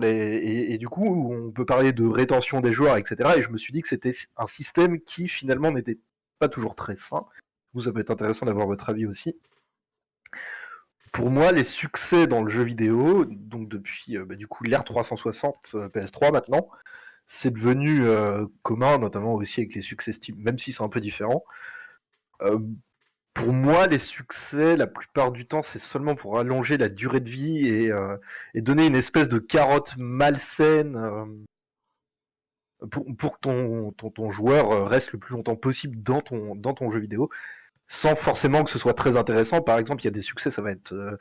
Et du coup, on peut parler de rétention des joueurs, etc. Et je me suis dit que c'était un système qui finalement n'était pas toujours très sain. Vous, ça peut être intéressant d'avoir votre avis aussi. Pour moi, les succès dans le jeu vidéo, donc depuis du coup l'ère 360 PS3 maintenant, c'est devenu commun, notamment aussi avec les succès Steam, même si c'est un peu différent. Pour moi, les succès, la plupart du temps, c'est seulement pour allonger la durée de vie et donner une espèce de carotte malsaine pour que ton joueur reste le plus longtemps possible dans ton jeu vidéo, sans forcément que ce soit très intéressant. Par exemple, il y a des succès, ça va être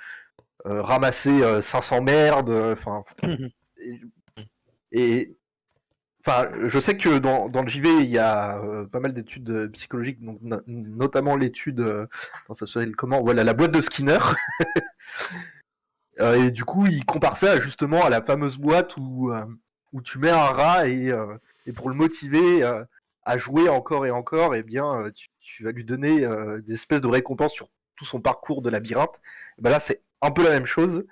ramasser 500 merdes, enfin... et Enfin, je sais que dans le JV, il y a pas mal d'études psychologiques, donc notamment l'étude, ça s'appelle comment? Voilà, la boîte de Skinner. Et du coup, il compare ça justement à la fameuse boîte où tu mets un rat et pour le motiver à jouer encore et encore, eh bien, tu vas lui donner des espèces de récompenses sur tout son parcours de labyrinthe. Et ben là, c'est un peu la même chose.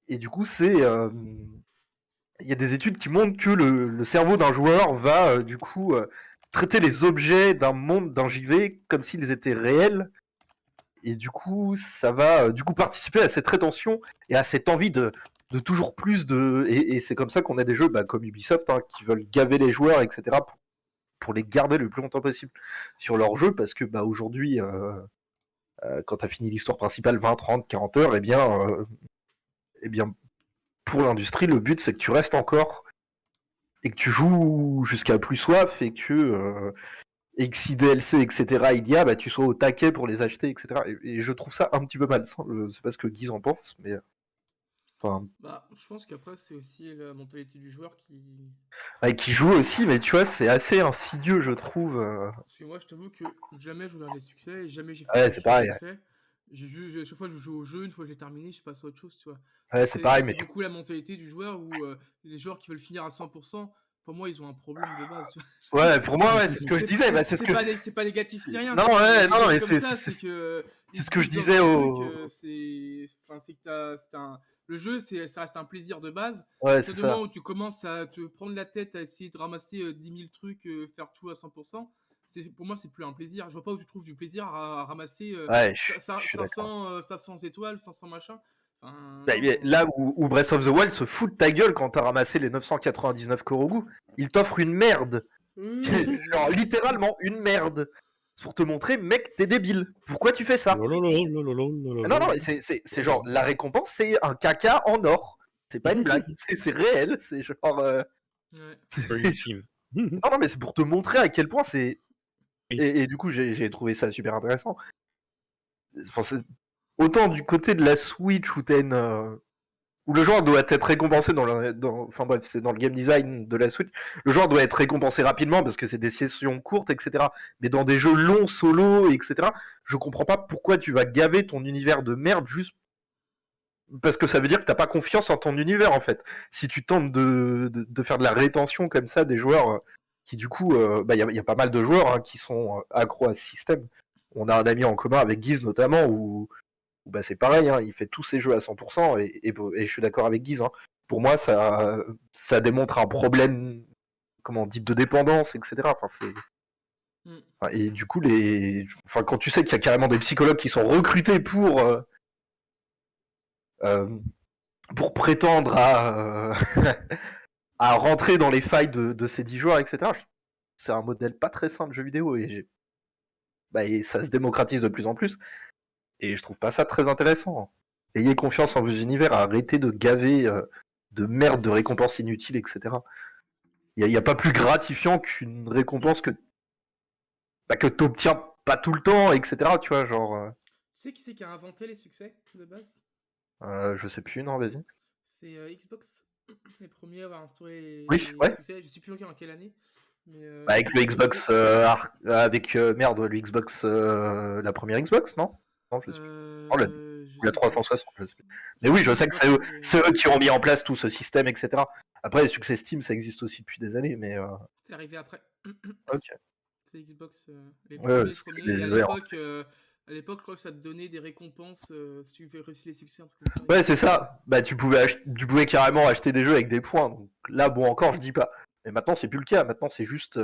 Et du coup, il y a des études qui montrent que le cerveau d'un joueur va du coup traiter les objets d'un monde, d'un JV, comme s'ils étaient réels. Et du coup, ça va du coup participer à cette rétention et à cette envie de toujours plus de. Et c'est comme ça qu'on a des jeux comme Ubisoft qui veulent gaver les joueurs, etc. Pour les garder le plus longtemps possible sur leur jeu, parce que aujourd'hui, quand tu as fini l'histoire principale 20, 30, 40 heures, eh bien pour l'industrie, le but c'est que tu restes encore et que tu joues jusqu'à plus soif et que si DLC, etc. il y a, tu sois au taquet pour les acheter, etc. Et je trouve ça un petit peu malsain. Je sais pas ce que Guise en pense, mais enfin, bah, je pense qu'après, c'est aussi la mentalité du joueur qui. qui joue aussi, mais tu vois, c'est assez insidieux, je trouve. Parce que moi, je t'avoue que jamais je regarde les succès et jamais j'ai Ouais, focus c'est sur les pareil. succès. Chaque fois, je joue au jeu, une fois que j'ai terminé, je passe à autre chose, tu vois. Ouais, c'est pareil, mais C'est beaucoup la mentalité du joueur où les joueurs qui veulent finir à 100%, pour moi, ils ont un problème de base, tu vois. ouais, pour moi, ouais, c'est ce que je disais. C'est ce que. C'est pas négatif ni rien, Non, tu vois, ouais, mais ils non, veulent mais comme ça, c'est que c'est ils ce se que je disent dans disais un truc, au. c'est que le jeu, ça reste un plaisir de base. Ouais, C'est c'est le ça. moment où tu commences à te prendre la tête à essayer de ramasser 10 000 trucs, faire tout à 100%. Pour moi, c'est plus un plaisir. Je vois pas où tu trouves du plaisir à ramasser Ouais, je suis d'accord. 500 étoiles, 500 machins. Enfin, Bah, mais là où Breath of the Wild se fout de ta gueule quand t'as ramassé les 999 Korogu, il t'offre une merde. oui, Genre littéralement une merde. Pour te montrer, mec, t'es débile. Pourquoi tu fais ça? Non, non, mais c'est genre, la récompense, c'est un caca en or. C'est pas une blague, c'est réel. C'est genre. ouais. Non, non, mais c'est pour te montrer à quel point c'est. Oui. Et du coup, j'ai trouvé ça super intéressant. Enfin, autant du côté de la Switch où t'as une. Où le joueur doit être récompensé enfin bref, c'est dans le game design de la Switch. Le joueur doit être récompensé rapidement parce que c'est des sessions courtes, etc. Mais dans des jeux longs, solo, etc. Je comprends pas pourquoi tu vas gaver ton univers de merde juste parce que ça veut dire que t'as pas confiance en ton univers en fait. Si tu tentes de faire de la rétention comme ça des joueurs qui du coup, y a pas mal de joueurs qui sont accros à ce système. On a un ami en commun avec Guise notamment où bah c'est pareil, il fait tous ses jeux à 100% et je suis d'accord avec Guise. Pour moi, ça démontre un problème, comment dit, de dépendance, etc. Enfin, et du coup, quand tu sais qu'il y a carrément des psychologues qui sont recrutés pour prétendre à, à rentrer dans les failles de ces 10 joueurs, etc. C'est un modèle pas très sain de jeu vidéo et ça se démocratise de plus en plus. Et je trouve pas ça très intéressant. Ayez confiance en vos univers, arrêtez de gaver de merde, de récompenses inutiles, etc. Il n'y a pas plus gratifiant qu'une récompense que t'obtiens pas tout le temps, etc. Tu vois, genre. Tu sais qui c'est qui a inventé les succès de base? Je sais plus, non, vas-y. C'est Xbox. Les premiers à avoir instauré les Oui, ouais. succès. Je sais plus en quelle année. Mais, Avec le Xbox, le Xbox, la première Xbox, non? Non, je sais plus. Oh, la 360, je sais plus. Mais oui, je sais que c'est eux qui ont mis en place tout ce système, etc. Après, les succès Steam, ça existe aussi depuis des années, mais. C'est arrivé après. Ok. C'est Xbox. Les Ouais, premiers. Et à l'époque, je crois que ça te donnait des récompenses si tu fais réussir les succès. Ouais, c'est ça. Bah, tu pouvais carrément acheter des jeux avec des points. Donc là, bon, encore, je dis pas. Mais maintenant, c'est plus le cas. Maintenant, c'est juste.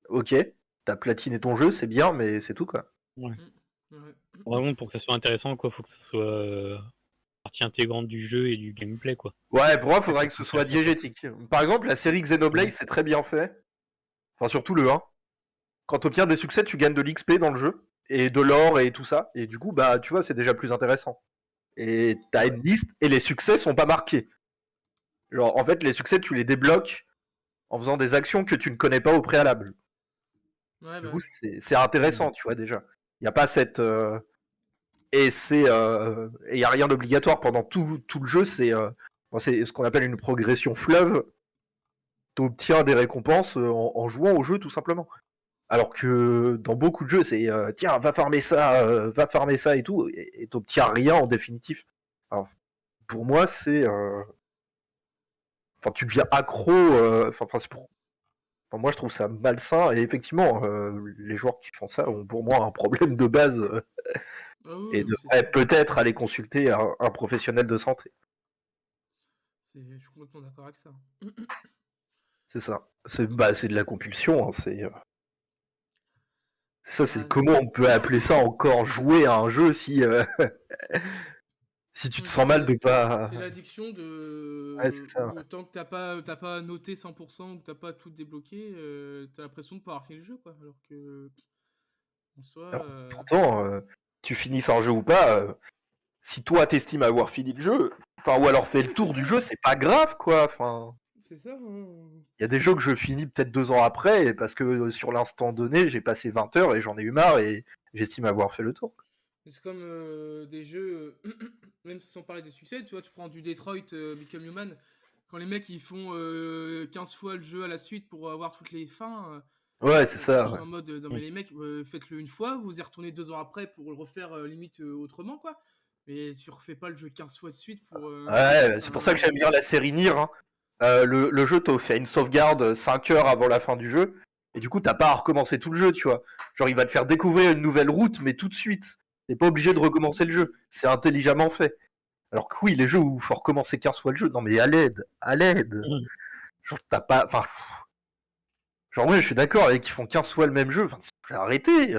Ok, t'as platiné ton jeu, c'est bien, mais c'est tout, quoi. Ouais. Ouais. Vraiment, pour que ça soit intéressant, quoi, faut que ça soit partie intégrante du jeu et du gameplay, quoi. Ouais, pour moi, il faudrait que ce soit diégétique. Par exemple, la série Xenoblade, c'est très bien fait. Enfin, surtout le 1. Quand tu obtiens des succès, tu gagnes de l'XP dans le jeu, et de l'or et tout ça. Et du coup, bah, tu vois, c'est déjà plus intéressant. Et t'as une liste, et les succès sont pas marqués. Genre, en fait, les succès, tu les débloques en faisant des actions que tu ne connais pas au préalable. Ouais, Du bah. coup, c'est intéressant, tu vois, déjà. Il n'y a pas cette... Et il n'y a rien d'obligatoire pendant tout le jeu. C'est ce qu'on appelle une progression fleuve. Tu obtiens des récompenses en jouant au jeu, tout simplement. Alors que dans beaucoup de jeux, c'est tiens, va farmer ça et tout, et t'obtiens rien en définitif. Alors, pour moi, c'est... Enfin, tu deviens accro... moi, je trouve ça malsain, et effectivement, les joueurs qui font ça ont pour moi un problème de base, Ah oui, et mais c'est devraient sûr. peut-être aller consulter un professionnel de santé. Je suis complètement d'accord avec ça. C'est ça. C'est de la compulsion, c'est... Ça, c'est Ah, comment on peut appeler ça encore jouer à un jeu si... si tu te sens mal de pas... C'est l'addiction Ouais, c'est ça. où tant que t'as pas noté 100% ou que t'as pas tout débloqué, t'as l'impression de pas avoir fini le jeu, quoi. Alors que, en soi... Alors, pourtant, tu finisses un jeu ou pas, si toi t'estimes avoir fini le jeu, ou alors fait le tour du jeu, c'est pas grave, quoi. C'est ça, hein. Il y a des jeux que je finis peut-être 2 ans après, parce que sur l'instant donné, j'ai passé 20 heures et j'en ai eu marre et j'estime avoir fait le tour. C'est comme des jeux, même sans parler des succès, tu vois, tu prends du Detroit Become Human, quand les mecs ils font 15 fois le jeu à la suite pour avoir toutes les fins, Ouais, c'est je ça. suis en mode, non mais les mecs, faites-le une fois, vous y retournez 2 ans après pour le refaire limite autrement, quoi. Mais tu refais pas le jeu 15 fois de suite pour... Ouais, c'est pour ça que j'aime bien la série Nier. Le jeu te fait une sauvegarde 5 heures avant la fin du jeu, et du coup t'as pas à recommencer tout le jeu, tu vois. Genre il va te faire découvrir une nouvelle route, mais tout de suite. T'es pas obligé de recommencer le jeu. C'est intelligemment fait. Alors que oui, les jeux où il faut recommencer 15 fois le jeu, non mais à l'aide. Genre t'as pas... Enfin... Genre oui, je suis d'accord avec qu'ils font 15 fois le même jeu, faut arrêter.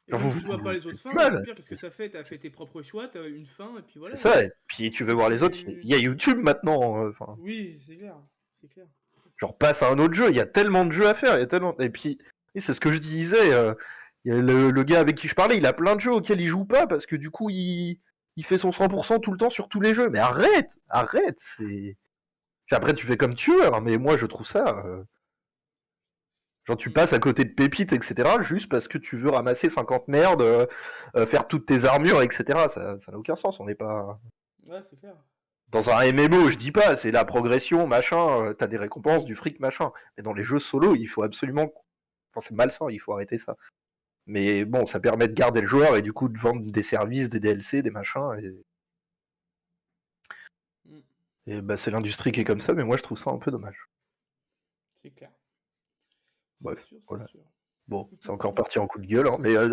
Et Genre, même vous- si tu vois vous- pas les autres c'est fins, mal. au pire, qu'est-ce que ça fait? T'as fait tes propres choix, t'as une fin, et puis voilà. C'est ça. Et puis tu veux voir les autres, il y a YouTube maintenant. Enfin, Oui, c'est clair. C'est clair. genre passe à un autre jeu. Il y a tellement de jeux à faire. Il y a tellement. Et puis, et c'est ce que je disais. Il y a le gars avec qui je parlais, il a plein de jeux auxquels il joue pas parce que du coup, il fait son 100% tout le temps sur tous les jeux. Mais arrête, arrête. C'est. Puis après, tu fais comme tu veux, hein, mais moi, je trouve ça. Genre, tu passes à côté de pépites, etc., juste parce que tu veux ramasser 50 merdes, faire toutes tes armures, etc. Ça n'a aucun sens. On n'est pas. Ouais, c'est clair. Dans un MMO, je dis pas, c'est la progression, machin, t'as des récompenses, du fric, machin. Mais dans les jeux solo, il faut absolument. Enfin, c'est malsain, il faut arrêter ça. Mais bon, ça permet de garder le joueur et du coup de vendre des services, des DLC, des machins. Mm. Et bah, c'est l'industrie qui est comme ça, mais moi je trouve ça un peu dommage. C'est clair. Bref, C'est sûr, c'est voilà. sûr. Bon, c'est encore parti en coup de gueule, hein, mais. Ouais,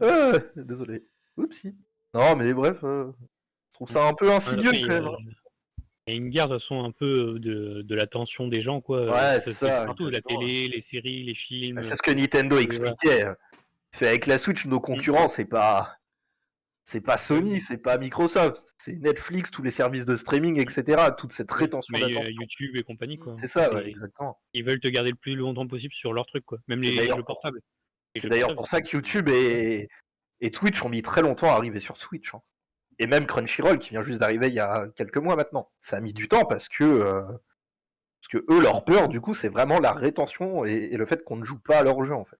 voilà. Désolé. Oupsie. Non, mais bref, je trouve ça un peu insidieux Après, quand même. il y a une guerre de toute façon un peu de l'attention des gens, quoi. Ouais, se c'est fait ça, partout, la exactement. télé, les séries, les films. C'est ce que Nintendo expliquait. Fait avec la Switch, nos concurrents, c'est pas Sony, c'est pas Microsoft, c'est Netflix, tous les services de streaming, etc. Toute cette rétention Mais d'attention. YouTube et compagnie, quoi. C'est ça, C'est- ouais, exactement. Ils veulent te garder le plus longtemps possible sur leur truc, quoi. Même C'est les d'ailleurs jeux pour- portables. Les C'est jeux d'ailleurs portables, pour ça que YouTube et Twitch ont mis très longtemps à arriver sur Switch. Hein. Et même Crunchyroll qui vient juste d'arriver il y a quelques mois maintenant. Ça a mis du temps parce que eux, leur peur, du coup, c'est vraiment la rétention et le fait qu'on ne joue pas à leur jeu, en fait.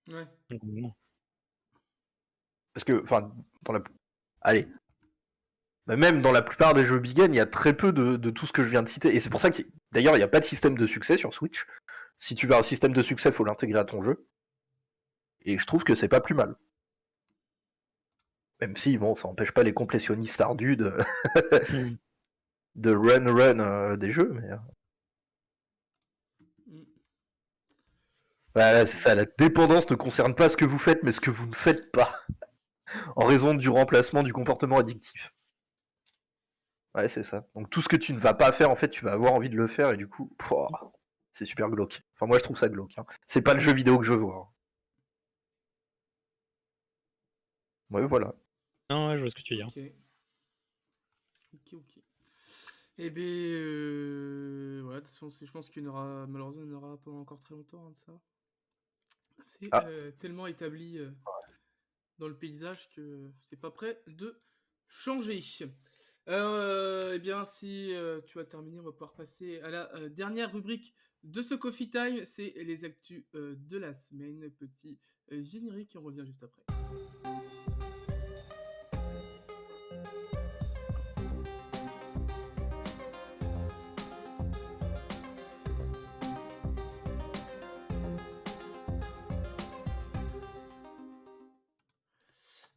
Ouais. Donc, Parce que, enfin, allez. Mais même dans la plupart des jeux big end, il y a très peu de tout ce que je viens de citer. Et c'est pour ça que, d'ailleurs, il n'y a pas de système de succès sur Switch. Si tu veux un système de succès, il faut l'intégrer à ton jeu. Et je trouve que c'est pas plus mal. Même si, bon, ça n'empêche pas les complétionnistes ardus de run des jeux, mais... Mm. Voilà, c'est ça, la dépendance ne concerne pas ce que vous faites, mais ce que vous ne faites pas. En raison du remplacement du comportement addictif. Ouais, c'est ça. Donc tout ce que tu ne vas pas faire, en fait, tu vas avoir envie de le faire, et du coup, pouah, c'est super glauque. Enfin, moi, je trouve ça glauque. Hein. C'est pas le jeu vidéo que je veux voir. Ouais, voilà. non, ouais, je vois ce que tu veux dire. Ok. Eh bien, ouais, de toute façon, je pense qu'il y en aura, malheureusement, il y en aura pas encore très longtemps, hein, de ça. C'est tellement établi dans le paysage que c'est pas prêt de changer. Eh bien, si tu as terminé, on va pouvoir passer à la dernière rubrique de ce Coffee Time, c'est les actus de la semaine. Petit générique, et on revient juste après.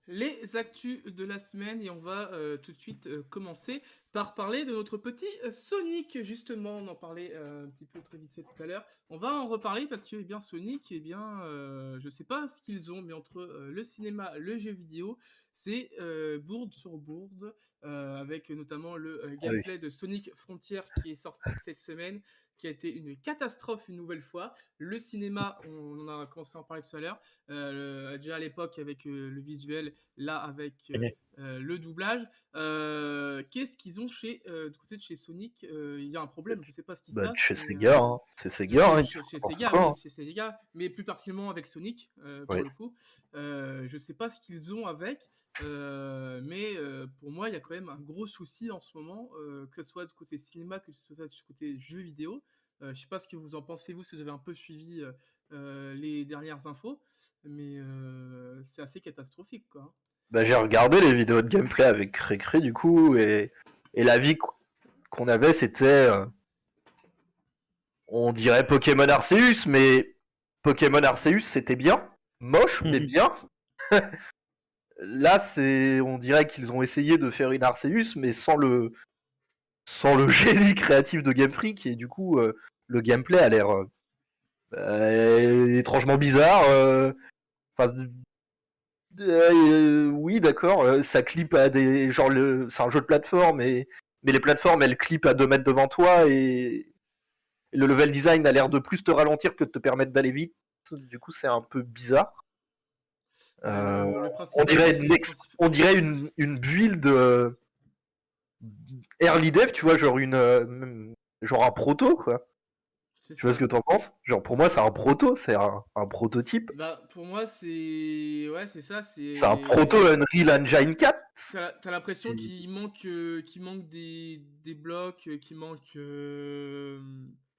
Les actus de la semaine, et on va tout de suite commencer par parler de notre petit Sonic. Justement, on en parlait un petit peu très vite fait tout à l'heure. On va en reparler parce que bien Sonic, je sais pas ce qu'ils ont, mais entre le cinéma, le jeu vidéo, c'est bourde sur bourde, avec notamment le gameplay de Sonic Frontier qui est sorti cette semaine, qui a été une catastrophe une nouvelle fois. Le cinéma, on en a commencé à en parler tout à l'heure, déjà à l'époque avec le visuel, là avec le doublage. Qu'est-ce qu'ils ont du côté de chez Sonic? Il y a un problème, je sais pas ce qui se passe. Chez Sega, hein. C'est Sega, hein. Chez Sega, oui, chez Sega, mais plus particulièrement avec Sonic, pour le coup. Je sais pas ce qu'ils ont avec, mais pour moi, il y a quand même un gros souci en ce moment, que ce soit du côté cinéma, que ce soit du côté jeux vidéo. Je sais pas ce que vous en pensez, vous, si vous avez un peu suivi les dernières infos, mais c'est assez catastrophique, quoi. Bah, j'ai regardé les vidéos de gameplay avec Cré du coup, et l'avis qu'on avait, c'était... on dirait Pokémon Arceus, mais Pokémon Arceus, c'était bien. Moche, mais bien. Là, on dirait qu'ils ont essayé de faire une Arceus, mais sans le génie créatif de Game Freak, et du coup, le gameplay a l'air étrangement bizarre. Oui, d'accord, ça clip à des... Genre, c'est un jeu de plateforme, mais les plateformes, elles clippent à 2 mètres devant toi, et le level design a l'air de plus te ralentir que de te permettre d'aller vite. du coup c'est un peu bizarre. Le On principal dirait, le principal- on dirait une build early dev, tu vois, genre un proto, quoi. c'est Tu vois ça. ce que t'en penses? Genre pour moi c'est un proto, c'est un prototype. Bah, pour moi, c'est ça, C'est un proto Unreal Engine 4. T'as l'impression Et- qu'il manque des blocs, qu'il manque.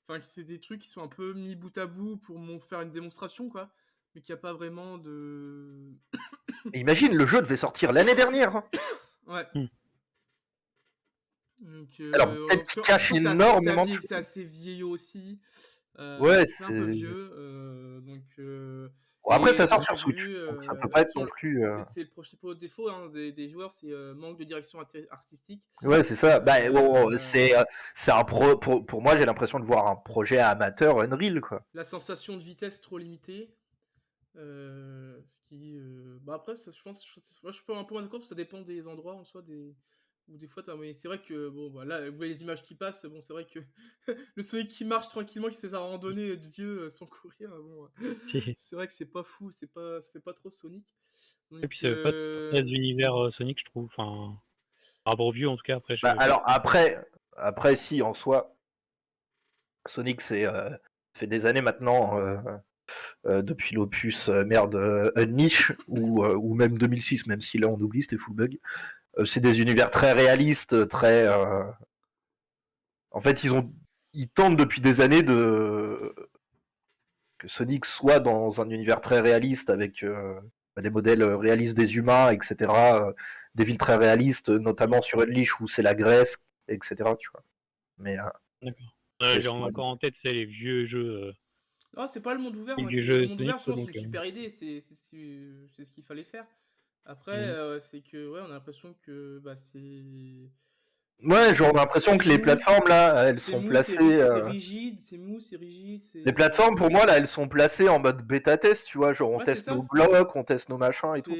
Enfin, que c'est des trucs qui sont un peu mis bout à bout pour faire une démonstration, quoi. Mais qu'il n'y a pas vraiment de. Imagine, le jeu devait sortir l'année dernière, hein. Ouais. Hmm. Donc, Alors peut-être qu'il cache c'est énormément. c'est assez vieillot aussi. Ouais, C'est un peu vieux. Donc. Bon, après ça Et sort comme sur t'as Switch, vu, donc ça peut pas être non sinon, plus. c'est le principal défaut des joueurs, c'est manque de direction artistique. Ouais, c'est ça. Bah, bon, Euh, c'est un pour moi, j'ai l'impression de voir un projet amateur Unreal, quoi. La sensation de vitesse trop limitée. Ce qui. Bah après, je pense. Moi, je suis pas un peu d'accord parce que ça dépend des endroits en soi. Ou des fois, mais c'est vrai que. Bon, bah, là, vous voyez les images qui passent. Bon, c'est vrai que le Sonic qui marche tranquillement, qui fait sa randonnée de vieux sans courir. Bon, c'est vrai que c'est pas fou. Ça fait pas trop Sonic. Et Donc, puis ça veut pas très univers Sonic, je trouve. Enfin, par rapport au vieux, en tout cas, après, je Bah, sais pas. alors après, si en soi, Sonic c'est fait des années maintenant, depuis l'opus merde Unleash ou même 2006, même si là on oublie, c'était full bug. C'est des univers très réalistes, très. En fait, ils tentent depuis des années que Sonic soit dans un univers très réaliste avec des modèles réalistes des humains, etc. Des villes très réalistes, notamment sur Unleash où c'est la Grèce, etc. Tu vois. Mais D'accord. mais J'ai encore en tête, c'est les vieux jeux. Ah, c'est pas le monde ouvert, Les moi. vieux Le jeux monde Sonic, ouvert, je quoi, pense que c'est donc. une super idée. C'est ce qu'il fallait faire. Après, c'est que, ouais, on a l'impression que bah, ouais, genre, on a l'impression que les mou, plateformes là, elles c'est sont mou, placées. c'est rigide, c'est mou, c'est rigide. Les plateformes, pour moi, là, elles sont placées en mode bêta test, tu vois. Genre, on Ouais, c'est teste nos ça. blocs, on teste nos machins et tout.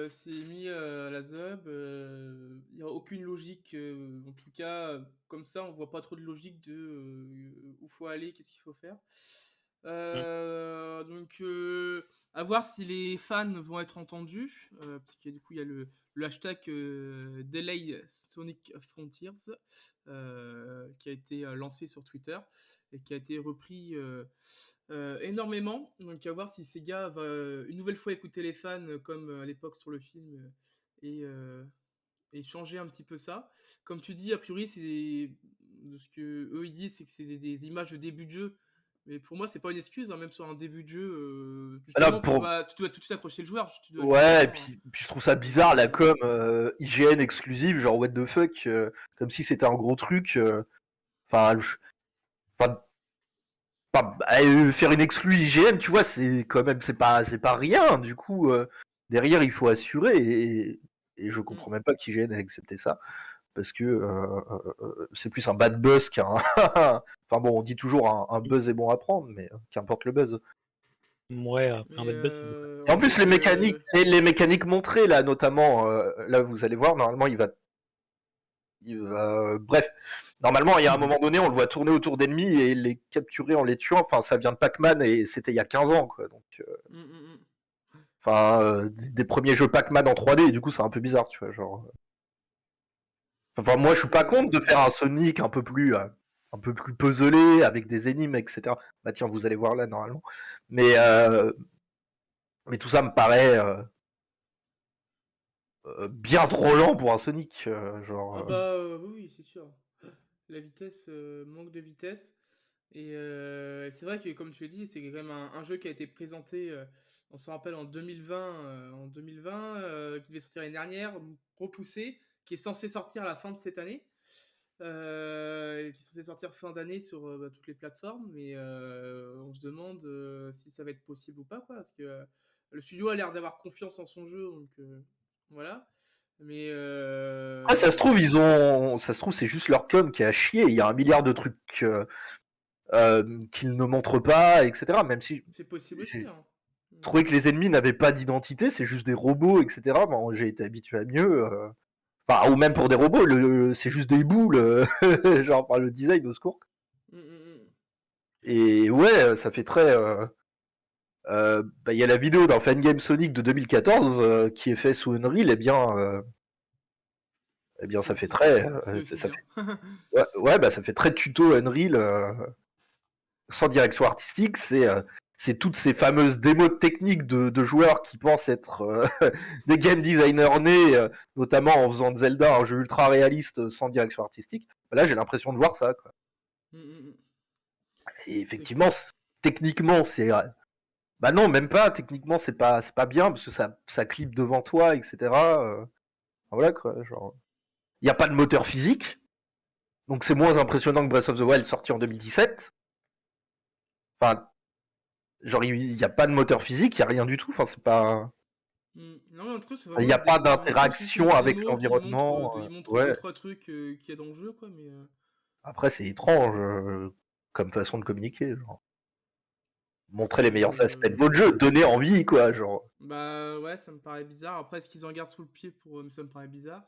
C'est mis à la ZUB. Il n'y a aucune logique. En tout cas, comme ça, on voit pas trop de logique de où faut aller, qu'est-ce qu'il faut faire. Donc, à voir si les fans vont être entendus, parce que du coup, il y a le hashtag Delay Sonic Frontiers qui a été lancé sur Twitter et qui a été repris énormément. Donc, à voir si Sega va une nouvelle fois écouter les fans comme à l'époque sur le film et changer un petit peu ça. Comme tu dis, a priori, de ce que eux ils disent, c'est que c'est des images de début de jeu. Mais pour moi, c'est pas une excuse, hein, même sur un début de jeu. Alors, Justement, tu dois tout de suite accrocher le joueur. ouais, et puis je trouve ça bizarre, la com IGN exclusive, genre what the fuck, comme si c'était un gros truc. Enfin, enfin, faire une exclu IGN, tu vois, c'est quand même, c'est pas rien. Du coup, derrière, il faut assurer, et je comprends même pas qu'IGN ait accepté ça. Parce que c'est plus un bad buzz qu'un. Enfin bon, on dit toujours un buzz est bon à prendre, mais qu'importe le buzz. Ouais, après un bad buzz, Et en plus, les mécaniques montrées là, notamment, là vous allez voir, normalement bref, normalement il y a un moment donné, on le voit tourner autour d'ennemis et les capturer en les tuant. Enfin, ça vient de Pac-Man et c'était il y a 15 ans, quoi. Donc, enfin, des premiers jeux Pac-Man en 3D, et du coup c'est un peu bizarre, tu vois, genre. Enfin, moi, je suis pas contre de faire un Sonic un peu plus puzzlé, avec des énigmes, etc. Bah tiens, vous allez voir là, normalement. Mais tout ça me paraît bien trop lent pour un Sonic. Genre, Ah bah oui, c'est sûr. La vitesse, manque de vitesse. Et c'est vrai que, comme tu l'as dit, c'est quand même un jeu qui a été présenté, on s'en rappelle, en 2020, qui devait sortir l'année dernière, repoussé, qui est censé sortir à la fin de cette année, qui est censé sortir fin d'année sur toutes les plateformes, mais on se demande si ça va être possible ou pas, quoi, parce que le studio a l'air d'avoir confiance en son jeu, donc voilà. Mais après, ça se trouve, c'est juste leur com qui a chié. Il y a un milliard de trucs qu'ils ne montrent pas, etc. Même si c'est possible aussi, hein. je trouvais que les ennemis n'avaient pas d'identité, c'est juste des robots, etc. Bon, j'ai été habitué à mieux. Enfin, ou même pour des robots, c'est juste des boules, genre par le design au secours. Et ouais, ça fait très. Il y a la vidéo d'un Fangame Sonic de 2014 qui est fait sous Unreal, eh bien ça fait très, C'est aussi ça bien. fait, ouais, ça fait très tuto Unreal sans direction artistique. C'est toutes ces fameuses démos techniques de joueurs qui pensent être des game designers nés, notamment en faisant de Zelda un jeu ultra réaliste sans direction artistique. Là, j'ai l'impression de voir ça, quoi. Mm, mm, mm. Et effectivement, techniquement, c'est. Bah non, même pas. Techniquement, c'est pas bien parce que ça clip devant toi, etc. Voilà, quoi. Genre, il n'y a pas de moteur physique, donc c'est moins impressionnant que Breath of the Wild sorti en 2017. Enfin, genre, il n'y a pas de moteur physique, il n'y a rien du tout. Enfin, c'est pas. Non, mais en tout cas, c'est Il vraiment n'y a pas juste une d'interaction avec démo l'environnement. il montre deux, Ouais. trois trucs qu'il y a dans le jeu, quoi, mais... Après, c'est étrange comme façon de communiquer. Genre. Montrer les meilleurs aspects de votre jeu, donner envie, quoi. Genre. Bah ouais, ça me paraît bizarre. Après, est-ce qu'ils en gardent sous le pied pour... Mais ça me paraît bizarre.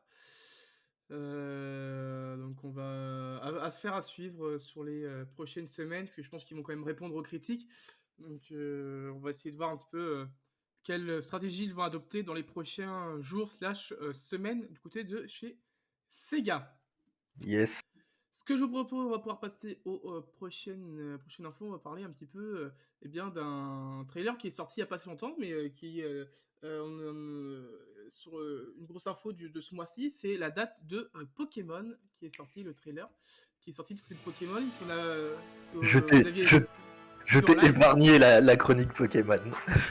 Donc on va à se faire à suivre sur les prochaines semaines, parce que je pense qu'ils vont quand même répondre aux critiques. Donc on va essayer de voir un petit peu quelle stratégie ils vont adopter dans les prochains jours / semaines du côté de chez Sega. Yes. Ce que je vous propose, on va pouvoir passer aux prochaines infos. On va parler un petit peu eh bien, d'un trailer qui est sorti il n'y a pas si longtemps, mais qui sur une grosse info de ce mois-ci, c'est la date de Pokémon qui est sorti, le trailer qui est sorti du côté de Pokémon. Qu'on a, Je vous t'ai aviez je suivi en t'ai live. épargné la chronique Pokémon.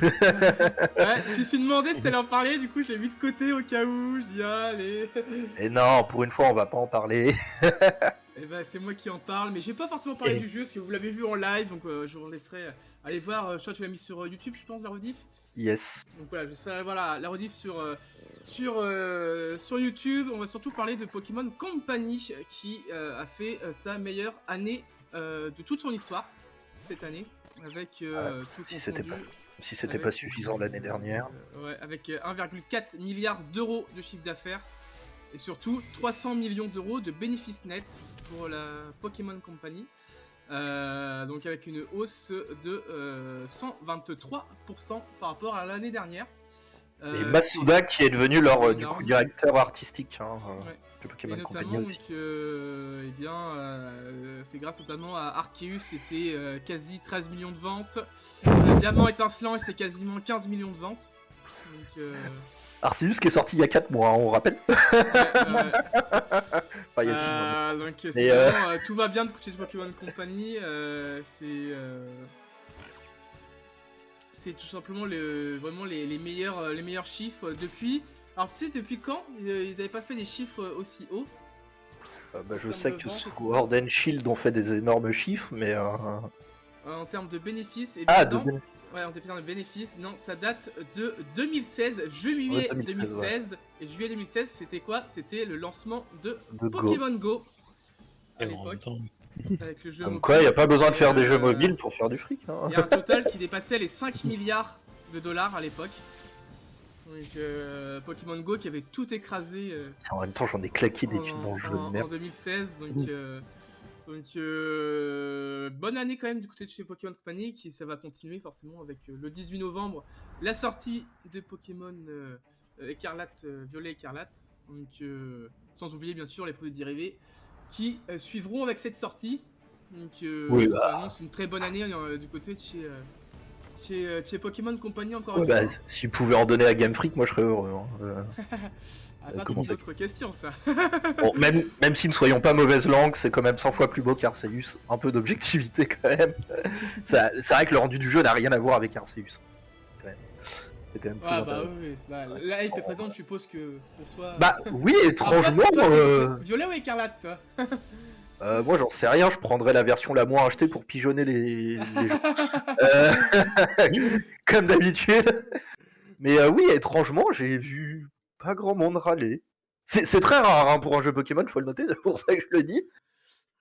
Ouais, je me suis demandé si t'allais en parler, du coup j'ai mis de côté au cas où. Je dis allez. Et non, pour une fois, on va pas en parler. Et ben c'est moi qui en parle, mais je vais pas forcément parler Et- du jeu parce que vous l'avez vu en live, donc je vous laisserai aller voir. Je crois que tu l'as mis sur YouTube, je pense, la rediff. Yes. Donc voilà, je laisserai aller voir la rediff sur YouTube. On va surtout parler de Pokémon Company qui a fait sa meilleure année de toute son histoire cette année, avec tout si c'était confondu. Si c'était Avec, pas suffisant l'année dernière. Ouais, avec 1,4 milliard d'euros de chiffre d'affaires et surtout 300 millions d'euros de bénéfices nets pour la Pokémon Company. Donc avec une hausse de 123% par rapport à l'année dernière. Et Masuda qui est devenu leur du énorme. coup directeur artistique Ouais. de Pokémon Et Company notamment aussi. eh bien, c'est grâce notamment à Arceus et ses quasi 13 millions de ventes. Diamant étincelant et c'est quasiment 15 millions de ventes. Donc, Arceus qui est sorti il y a 4 mois, on rappelle. Enfin, il y a 6 mois. donc c'est Mais, vraiment, tout va bien de côté de Pokémon Company. C'est tout simplement vraiment les meilleurs chiffres depuis. Alors tu sais depuis quand ils n'avaient pas fait des chiffres aussi hauts? Je en sais termes de que vente et tout Sword and Shield ont fait des énormes chiffres, mais En termes de bénéfices, et ah, bien non. Ouais, en termes de bénéfices, non, ça date de 2016, juillet 2016. Et juillet 2016, c'était quoi? C'était le lancement de Pokémon Go à En même l'époque, temps, avec le jeu Comme mobile. quoi, il n'y a pas besoin de Et, faire des jeux mobiles pour faire du fric. Hein. Il y a un total qui dépassait les 5 milliards de dollars à l'époque. Donc Pokémon Go qui avait tout écrasé En même temps, j'en ai claqué des thunes dans le jeu de en merde. 2016. Donc bonne année quand même du côté de chez Pokémon Company, qui ça va continuer forcément avec le 18 novembre la sortie de Pokémon Écarlate, Violet Écarlate. Donc sans oublier bien sûr les produits dérivés qui suivront avec cette sortie. Donc Oui, ça annonce une très bonne année du côté de chez Pokémon Company encore une Ouais, fois. s'ils pouvaient en donner à Game Freak, moi je serais heureux. Hein. Ah, ça c'est comment une ça- autre question ça. Bon, même si ne soyons pas mauvaise langue, c'est quand même 100 fois plus beau qu'Arceus. Un peu d'objectivité quand même. C'est vrai que le rendu du jeu n'a rien à voir avec Arceus. Quand même. C'est quand même plus Ah bah intéressant. oui, bah, la hype est présente, je suppose que pour toi... Bah oui, Après, étrangement. toi, t'es Violet ou Écarlate toi? Moi j'en sais rien, je prendrais la version la moins achetée pour pigeonner les gens. Comme d'habitude. Mais oui, étrangement, j'ai vu pas grand monde râler. C'est très rare hein, pour un jeu Pokémon, faut le noter, c'est pour ça que je le dis.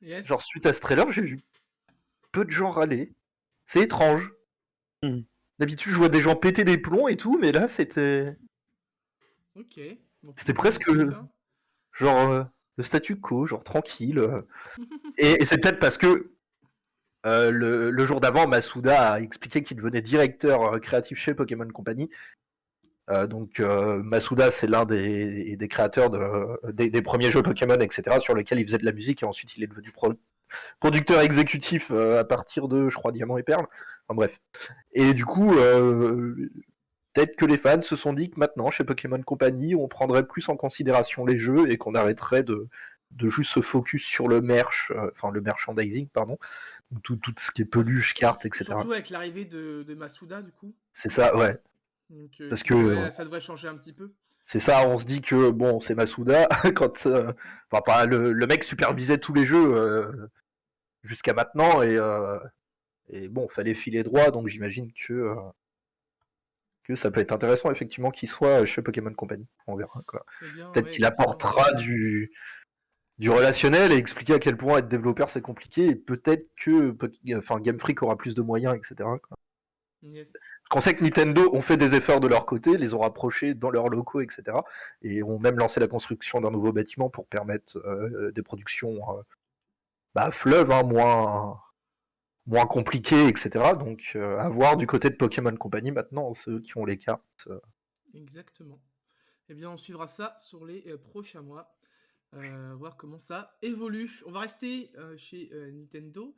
Yes. Genre suite à ce trailer, j'ai vu peu de gens râler. C'est étrange. D'habitude, je vois des gens péter des plombs et tout, mais là, c'était Ok. Donc, C'était presque genre le statu quo, genre tranquille. Et c'est peut-être parce que Le jour d'avant, Masuda a expliqué qu'il devenait directeur créatif chez Pokémon Company. Donc Masuda, c'est l'un des créateurs des premiers jeux Pokémon, etc., sur lesquels il faisait de la musique, et ensuite il est devenu producteur exécutif à partir de, je crois, Diamant et Perle. Enfin bref. Et du coup, peut-être que les fans se sont dit que maintenant, chez Pokémon Company, on prendrait plus en considération les jeux et qu'on arrêterait de juste se focus sur le le merchandising, pardon, tout ce qui est peluche, cartes, etc. Surtout avec l'arrivée de Masuda, du coup. C'est ça, ouais. Donc, Parce que ça devrait changer un petit peu. c'est ça, on se dit que bon, c'est Masuda quand le mec supervisait tous les jeux jusqu'à maintenant et bon, fallait filer droit, donc j'imagine que ça peut être intéressant effectivement qu'il soit chez Pokémon Company. On verra quoi. Peut-être qu'il apportera du relationnel et expliquer à quel point être développeur c'est compliqué et peut-être que Game Freak aura plus de moyens, etc. quoi. Yes. On sait que Nintendo ont fait des efforts de leur côté, les ont rapprochés dans leurs locaux, etc. Et ont même lancé la construction d'un nouveau bâtiment pour permettre des productions fleuves, hein, moins compliquées, etc. Donc à voir du côté de Pokémon Company maintenant, ceux qui ont les cartes. Exactement. Eh bien, on suivra ça sur les prochains mois. Voir comment ça évolue. On va rester chez Nintendo,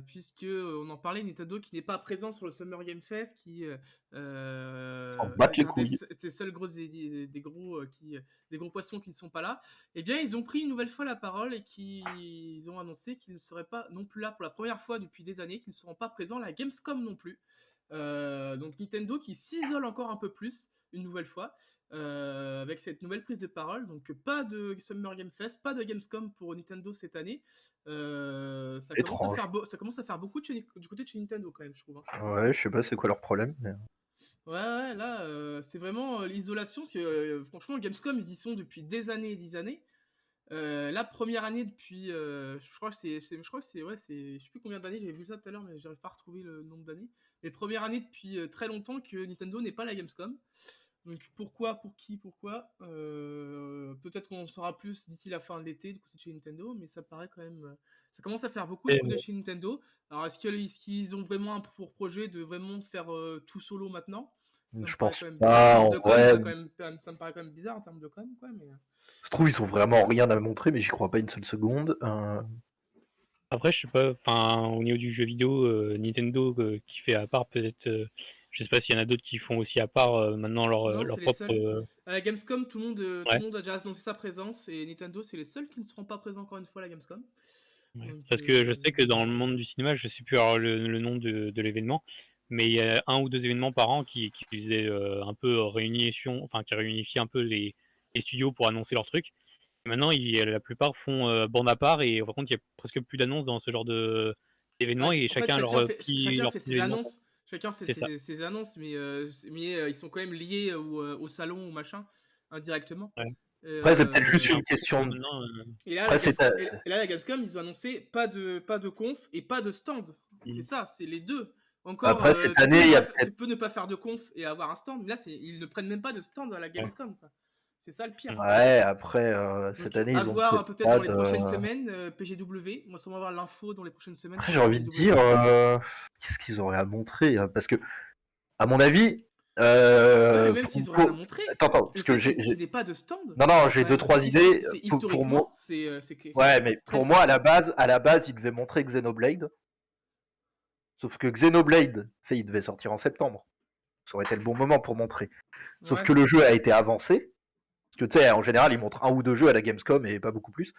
puisque on en parlait, Nintendo qui n'est pas présent sur le Summer Game Fest, qui Battre les couilles. c'est seul gros des gros poissons qui ne sont pas là. Eh bien, ils ont pris une nouvelle fois la parole et ils ont annoncé qu'ils ne seraient pas non plus là pour la première fois depuis des années, qu'ils ne seront pas présents à la Gamescom non plus. Donc Nintendo qui s'isole encore un peu plus une nouvelle fois avec cette nouvelle prise de parole. Donc pas de Summer Game Fest, pas de Gamescom pour Nintendo cette année. Ça commence à faire beaucoup du côté de chez Nintendo quand même, je trouve. Hein. Ouais, je sais pas c'est quoi leur problème. Mais... Ouais, là c'est vraiment l'isolation. Franchement, Gamescom ils y sont depuis des années et des années. La première année depuis, je crois que c'est, je sais plus combien d'années, j'avais vu ça tout à l'heure, mais j'arrive pas à retrouver le nombre d'années. Mais première année depuis très longtemps que Nintendo n'est pas à la Gamescom. Donc pourquoi, pour qui, pourquoi peut-être qu'on en saura plus d'ici la fin de l'été du côté de chez Nintendo, mais ça paraît quand même, ça commence à faire beaucoup du côté de chez Nintendo. Alors est-ce qu'ils ont vraiment pour projet de vraiment faire tout solo maintenant? Je pense pas, en vrai. Ça me paraît quand même bizarre en termes de com, quoi. Mais... Je trouve ils ont vraiment rien à montrer, mais j'y crois pas une seule seconde. Après, je sais pas, au niveau du jeu vidéo, Nintendo qui fait à part peut-être, je sais pas s'il y en a d'autres qui font aussi à part maintenant leur propre. À la Gamescom, tout le monde a déjà annoncé sa présence et Nintendo, c'est les seuls qui ne seront pas présents encore une fois à la Gamescom. Ouais. Donc, parce que je sais que dans le monde du cinéma, je sais plus alors le nom de l'événement, mais il y a 1 ou 2 événements par an qui faisaient un peu qui réunifient un peu les studios pour annoncer leurs trucs. Et maintenant, la plupart font bande à part et par contre, il y a presque plus d'annonces dans ce genre d'événements et chacun fait ses annonces. Chacun fait ses annonces, mais ils sont quand même liés au salon ou machin indirectement. Ouais. Après, c'est peut-être juste une question. Et là, la Gamescom, ils ont annoncé pas de conf et pas de stand. C'est ça, c'est les deux. Encore, après, cette année, tu peux ne pas faire de conf et avoir un stand, mais là, ils ne prennent même pas de stand à la Gamescom. Quoi. C'est ça le pire. Ouais, après, cette année, ils ont voir peut-être dans les prochaines semaines, PGW. On va sûrement avoir l'info dans les prochaines semaines. Après, j'ai envie de dire, qu'est-ce qu'ils auraient à montrer? Parce que, à mon avis... même s'ils auraient à montrer, attends, parce que j'ai pas de stand. Non, j'ai 2-3 idées. Pour moi, ouais, mais pour moi, à la base, ils devaient montrer Xenoblade. Sauf que Xenoblade, il devait sortir en septembre. Ça aurait été le bon moment pour montrer. Sauf que le jeu a été avancé. Parce que tu sais, en général, ils montrent 1 ou 2 jeux à la Gamescom et pas beaucoup plus.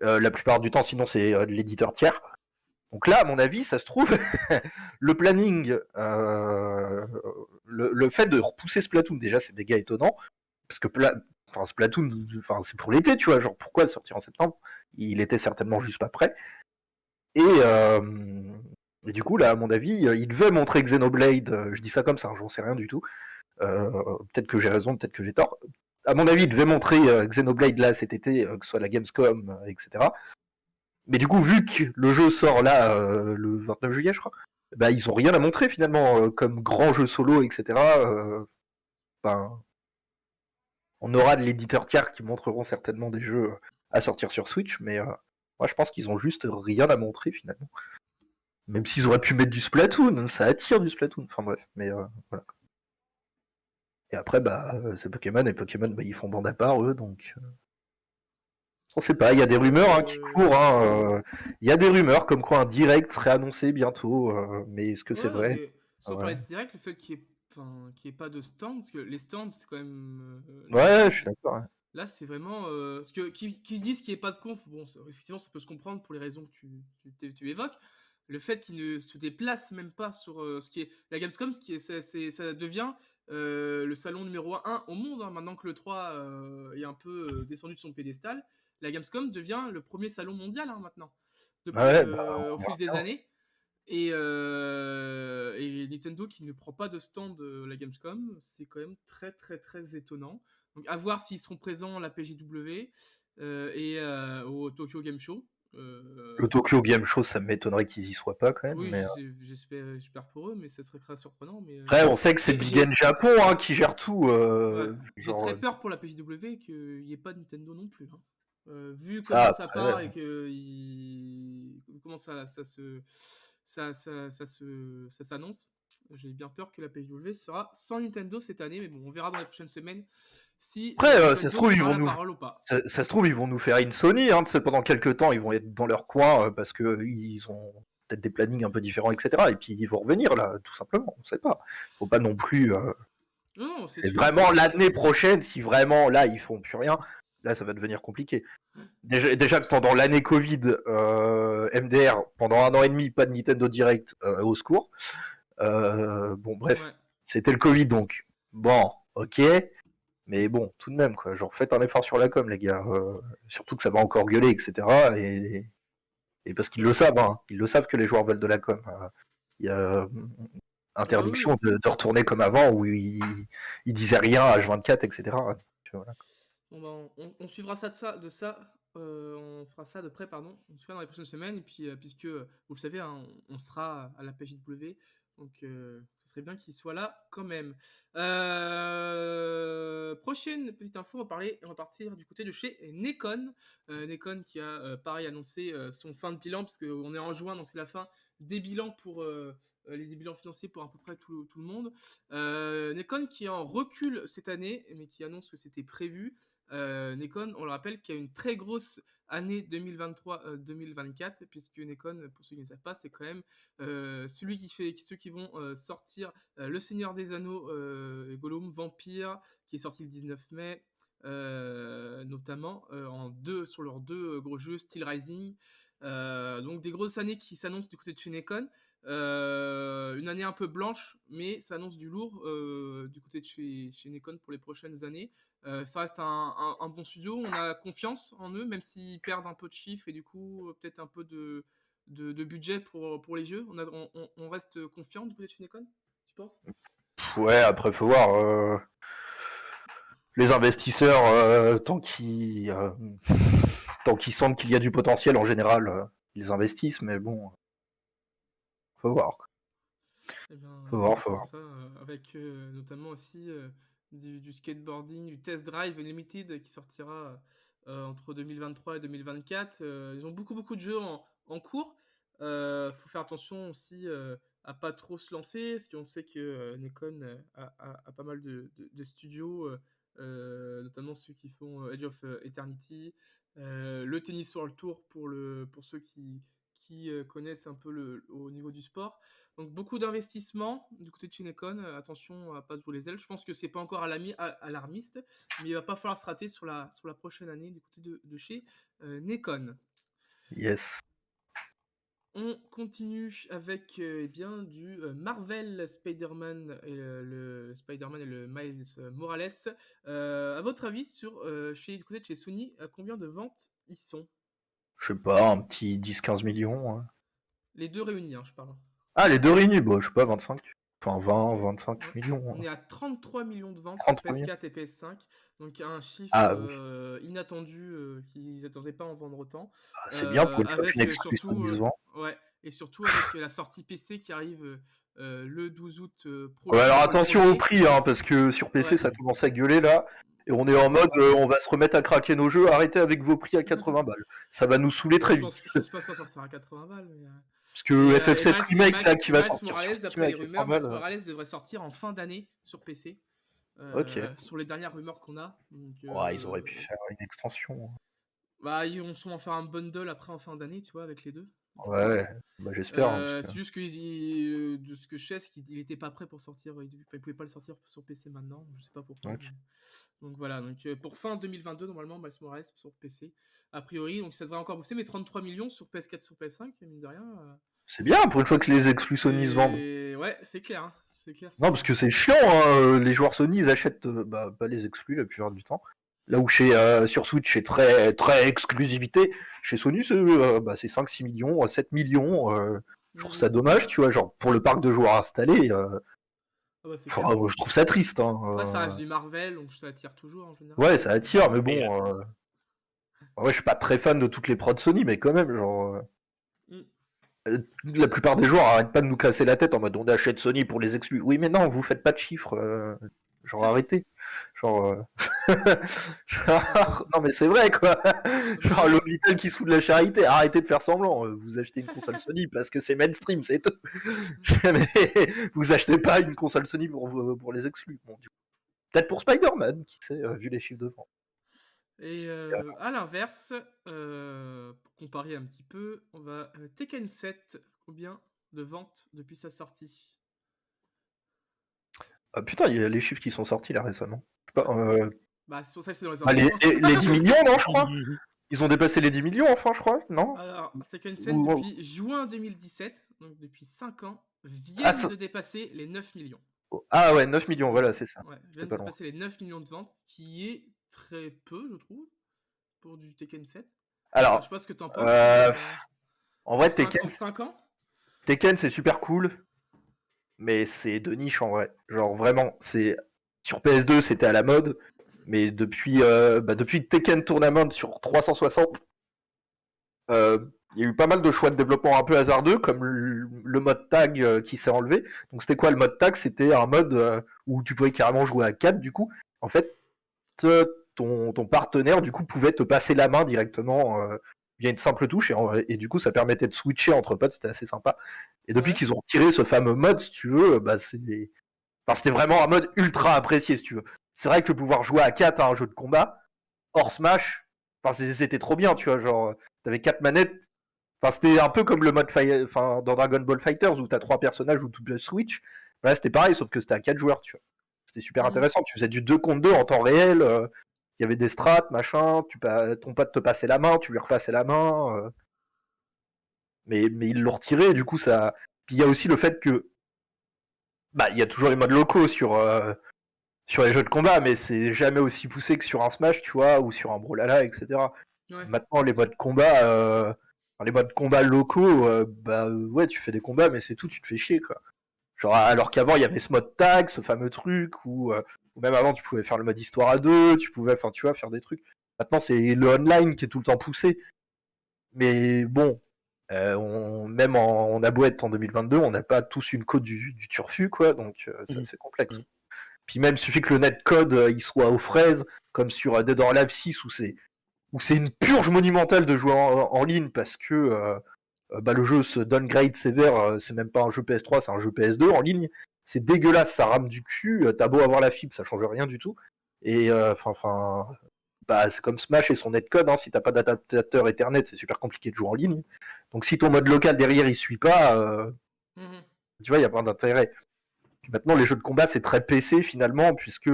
La plupart du temps, sinon, c'est de l'éditeur tiers. Donc là, à mon avis, ça se trouve, le planning, le fait de repousser Splatoon, déjà, c'est méga étonnant. Parce que Splatoon, c'est pour l'été, tu vois. Genre, pourquoi le sortir en septembre? Il était certainement juste pas prêt. Et du coup, là, à mon avis, il devait montrer Xenoblade. Je dis ça comme ça, j'en sais rien du tout. Peut-être que j'ai raison, peut-être que j'ai tort. À mon avis, il devait montrer Xenoblade là cet été, que ce soit la Gamescom, etc. Mais du coup, vu que le jeu sort là le 29 juillet, je crois, bah, ils ont rien à montrer finalement comme grand jeu solo, etc. On aura de l'éditeur tiers qui montreront certainement des jeux à sortir sur Switch, mais moi je pense qu'ils ont juste rien à montrer finalement. Même s'ils auraient pu mettre du Splatoon, ça attire du Splatoon. Enfin bref, mais voilà. Et après, c'est Pokémon, et Pokémon, ils font bande à part, eux, donc... On sait pas, il y a des rumeurs qui courent. Il y a des rumeurs comme quoi un direct serait annoncé bientôt, mais est-ce que c'est vrai? mais sans parler Ouais. de direct, le fait qu'il y ait pas de stand, parce que les stands, c'est quand même. Ouais, je suis d'accord. Ouais. Là, c'est vraiment. Parce que qui disent qu'il n'y ait pas de conf, bon, effectivement, ça peut se comprendre pour les raisons que tu évoques. Le fait qu'ils ne se déplacent même pas sur ce qui est la Gamescom, ça devient le salon numéro 1 au monde, hein, maintenant que le 3 est un peu descendu de son pédestal. La Gamescom devient le premier salon mondial, hein, maintenant, depuis, Ouais, au fil des années. Et Nintendo qui ne prend pas de stand de la Gamescom, c'est quand même très très très étonnant. Donc à voir s'ils seront présents à la PGW et au Tokyo Game Show. le Tokyo Game Show, ça m'étonnerait qu'ils y soient pas quand même. Oui, Mais... j'espère pour eux, mais ça serait très surprenant. Mais, Après, on sait que c'est j'ai- Big N Japon qui gère tout. ouais, j'ai Genre... très peur pour la PGW qu'il n'y ait pas de Nintendo non plus. Hein. Vu Ça, comment ça après, part et que comment ça s'annonce, j'ai bien peur que la PGW sera sans Nintendo cette année, mais bon, on verra dans les prochaines semaines si Après, Nintendo ça se trouve, ils prendra vont la nous... parole ou pas. Ça se trouve, ils vont nous faire une Sony, tu sais, pendant quelques temps, ils vont être dans leur coin parce que ils ont peut-être des plannings un peu différents, etc. Et puis ils vont revenir là, tout simplement, on sait pas. Faut pas non plus... Non, c'est sûr, vraiment c'est l'année sûr. prochaine, si vraiment là ils font plus rien, là ça va devenir compliqué. Déjà que pendant l'année Covid, MDR, pendant 1 an et demi, pas de Nintendo Direct, au secours. Bon, bref, Ouais. c'était le Covid donc. Bon, ok. Mais bon, tout de même, quoi. Genre, faites un effort sur la com, les gars. Surtout que ça va encore gueuler, etc. Et parce qu'ils le savent, hein. Ils le savent que les joueurs veulent de la com. Il y a interdiction Ah oui. de retourner comme avant où ils disaient rien à H24, etc. Voilà. Bon, on suivra on fera ça de près, pardon. On se fera dans les prochaines semaines. Et puis, puisque vous le savez, hein, on sera à la PJW. Donc, ce serait bien qu'il soit là quand même. Prochaine petite info, on va partir du côté de chez Nekon. Nekon qui a, pareil, annoncé son fin de bilan, parce qu'on est en juin, donc c'est la fin des bilans pour les bilans financiers pour à peu près tout le monde. Nekon qui est en recul cette année, mais qui annonce que c'était prévu. Nekon, on le rappelle, qui a une très grosse année 2023-2024, puisque Nekon, pour ceux qui ne savent pas, c'est quand même ceux qui vont sortir Le Seigneur des Anneaux, Gollum, Vampire, qui est sorti le 19 mai, notamment sur leurs deux gros jeux, Steel Rising. Donc des grosses années qui s'annoncent du côté de chez Nekon. Une année un peu blanche, mais ça annonce du lourd du côté de chez Nekon pour les prochaines années. Ça reste un bon studio, on a confiance en eux, même s'ils perdent un peu de chiffres et du coup peut-être un peu de budget pour les jeux. On reste confiant du côté de chez Nekon, tu penses? Ouais, après, faut voir. Les investisseurs, tant qu'ils sentent qu'il y a du potentiel, en général, ils investissent, mais bon, faut voir. Eh bien, Faut voir. ça, avec notamment aussi du skateboarding, du Test Drive Unlimited qui sortira entre 2023 et 2024. Ils ont beaucoup de jeux en cours. Faut faire attention aussi à pas trop se lancer, parce qu'on sait que Nekon a pas mal de studios, notamment ceux qui font Edge of Eternity, le Tennis World Tour pour ceux qui connaissent un peu au niveau du sport. Donc beaucoup d'investissements du côté de chez Nekon. Attention à pas se brûler les ailes. Je pense que c'est pas encore alarmiste, mais il va pas falloir se rater sur la prochaine année du côté de chez Nekon. Yes. On continue avec du Marvel Spider-Man et le Miles Morales. À votre avis, du côté de chez Sony, à combien de ventes ils sont? Je sais pas, un petit 10-15 millions. Hein. Les deux réunis, hein, je parle. Ah, les deux réunis, bon, je sais pas, 25. Enfin, 20, 25 Ouais. millions. On est à 33 millions de ventes sur 33 millions. PS4 et PS5. Donc un chiffre inattendu qu'ils n'attendaient pas en vendre autant. C'est bien pour une exclue surtout, ouais, et surtout avec la sortie PC qui arrive le 12 août prochain. Ouais, alors attention au prix, hein, parce que sur PC Ouais. ça commence à gueuler là. Et on est en mode, on va se remettre à craquer nos jeux, arrêtez avec vos prix à 80 balles. Ça va nous saouler très vite. Je pense pas que ça sortira à 80 balles. Mais, Parce que Et FF7 Remake là qui va Miles sortir Morales, sur Steam d'après les avec les rumeurs, 3 Miles balles. Morales devrait sortir en fin d'année sur PC. Ok. Sur les dernières rumeurs qu'on a. Donc, Ouais, ils auraient pu faire une extension. bah, ils vont sûrement faire un bundle après en fin d'année, tu vois, avec les deux. je pense. Ouais, bah, j'espère. Parce que- C'est juste que de ce que je sais, c'est qu'il était pas prêt pour sortir. Il pouvait pas le sortir sur PC maintenant. Je sais pas pourquoi. Ok. Donc voilà. Donc pour fin 2022, normalement, Miles Morales sur PC. A priori, donc ça devrait encore booster, mais 33 millions sur PS4, sur PS5, mine de rien. C'est bien pour une fois que les exclus Sony se vendent. Ouais, c'est clair. Hein. C'est clair. Non, parce que c'est chiant, hein, les joueurs Sony, ils achètent pas les exclus la plupart du temps. Là où sur Switch, c'est très, très exclusivité, chez Sony, c'est 5-6 millions, 7 millions. Je trouve ça dommage, tu vois, genre pour le parc de joueurs installés, Ah bah, c'est clair. je trouve ça triste. Hein, Après, ça reste du Marvel, donc ça attire toujours en général. Ouais, ça attire, mais Et, bon. Ouais, je suis pas très fan de toutes les prods Sony, mais quand même, genre. La plupart des joueurs arrêtent pas de nous casser la tête en mode on achète Sony pour les exclus. Oui, mais non, vous faites pas de chiffres. Genre arrêtez. Genre. Non, mais c'est vrai quoi. Genre l'hôpital qui se fout de la charité. Arrêtez de faire semblant. Vous achetez une console Sony parce que c'est mainstream, c'est tout. Mais vous achetez pas une console Sony pour les exclus. Bon, peut-être pour Spider-Man, qui sait, vu les chiffres de vente. Et à l'inverse, pour comparer un petit peu, on va Tekken 7, combien de ventes depuis sa sortie? Ah putain, il y a les chiffres qui sont sortis là récemment. Je sais pas, Bah, c'est pour ça que c'est dans les bah, infos. les 10 millions, non, je crois. Ils ont dépassé les 10 millions enfin, je crois, non? Alors, Tekken 7, Ou- depuis juin 2017, donc depuis 5 ans, viennent de dépasser les 9 millions. Ah ouais, 9 millions, voilà, c'est ça. Ouais, C'est viennent pas de loin. dépasser les 9 millions de ventes, ce qui est très peu, je trouve, pour du Tekken 7. Alors, Je sais pas ce que t'en penses. en vrai, En 5 ans Tekken, c'est super cool, mais c'est de niche en vrai. Genre vraiment, c'est sur PS2, c'était à la mode, mais depuis Tekken Tournament sur 360, il y a eu pas mal de choix de développement un peu hasardeux, comme le mode tag qui s'est enlevé. Donc c'était quoi le mode tag? C'était un mode où tu pouvais carrément jouer à 4 du coup. En fait, ton partenaire du coup pouvait te passer la main directement via une simple touche et du coup ça permettait de switcher entre potes, c'était assez sympa. Et depuis qu'ils ont retiré ce fameux mode, si tu veux, c'était vraiment un mode ultra apprécié si tu veux. C'est vrai que pouvoir jouer à 4 à un jeu de combat, hors Smash, c'était trop bien, tu vois, genre t'avais 4 manettes. Enfin, c'était un peu comme le mode dans Dragon Ball Fighters où t'as 3 personnages où tu peux switch. Là, c'était pareil, sauf que c'était à 4 joueurs, tu vois. C'était super intéressant. Tu faisais du 2 contre 2 en temps réel. Il y avait des strats, machin. Ton pote te passait la main, tu lui repassais la main. Mais ils l'ont retiré, du coup, ça. Puis il y a aussi le fait que. Bah, il y a toujours les modes locaux sur les jeux de combat, mais c'est jamais aussi poussé que sur un Smash, tu vois, ou sur un Brawlhalla, etc. Ouais. Maintenant, les modes combat locaux, ouais, tu fais des combats, mais c'est tout, tu te fais chier, quoi. Genre, alors qu'avant, il y avait ce mode tag, ce fameux truc, ou même avant, tu pouvais faire le mode histoire à deux, tu pouvais, enfin, tu vois, faire des trucs. Maintenant, c'est le online qui est tout le temps poussé. Mais bon, on a beau être en 2022, on n'a pas tous une code du turfu, quoi, donc c'est assez complexe. Puis même, il suffit que le netcode il soit aux fraises, comme sur Dead or Alive 6, où c'est une purge monumentale de jouer en ligne parce que le jeu se downgrade sévère, c'est même pas un jeu PS3, c'est un jeu PS2 en ligne. C'est dégueulasse, ça rame du cul, t'as beau avoir la fibre, ça change rien du tout. Et c'est comme Smash et son netcode, hein, si t'as pas d'adaptateur Ethernet, c'est super compliqué de jouer en ligne. Donc si ton mode local derrière il suit pas, tu vois, il y a pas d'intérêt. Maintenant, les jeux de combat, c'est très PC finalement, puisque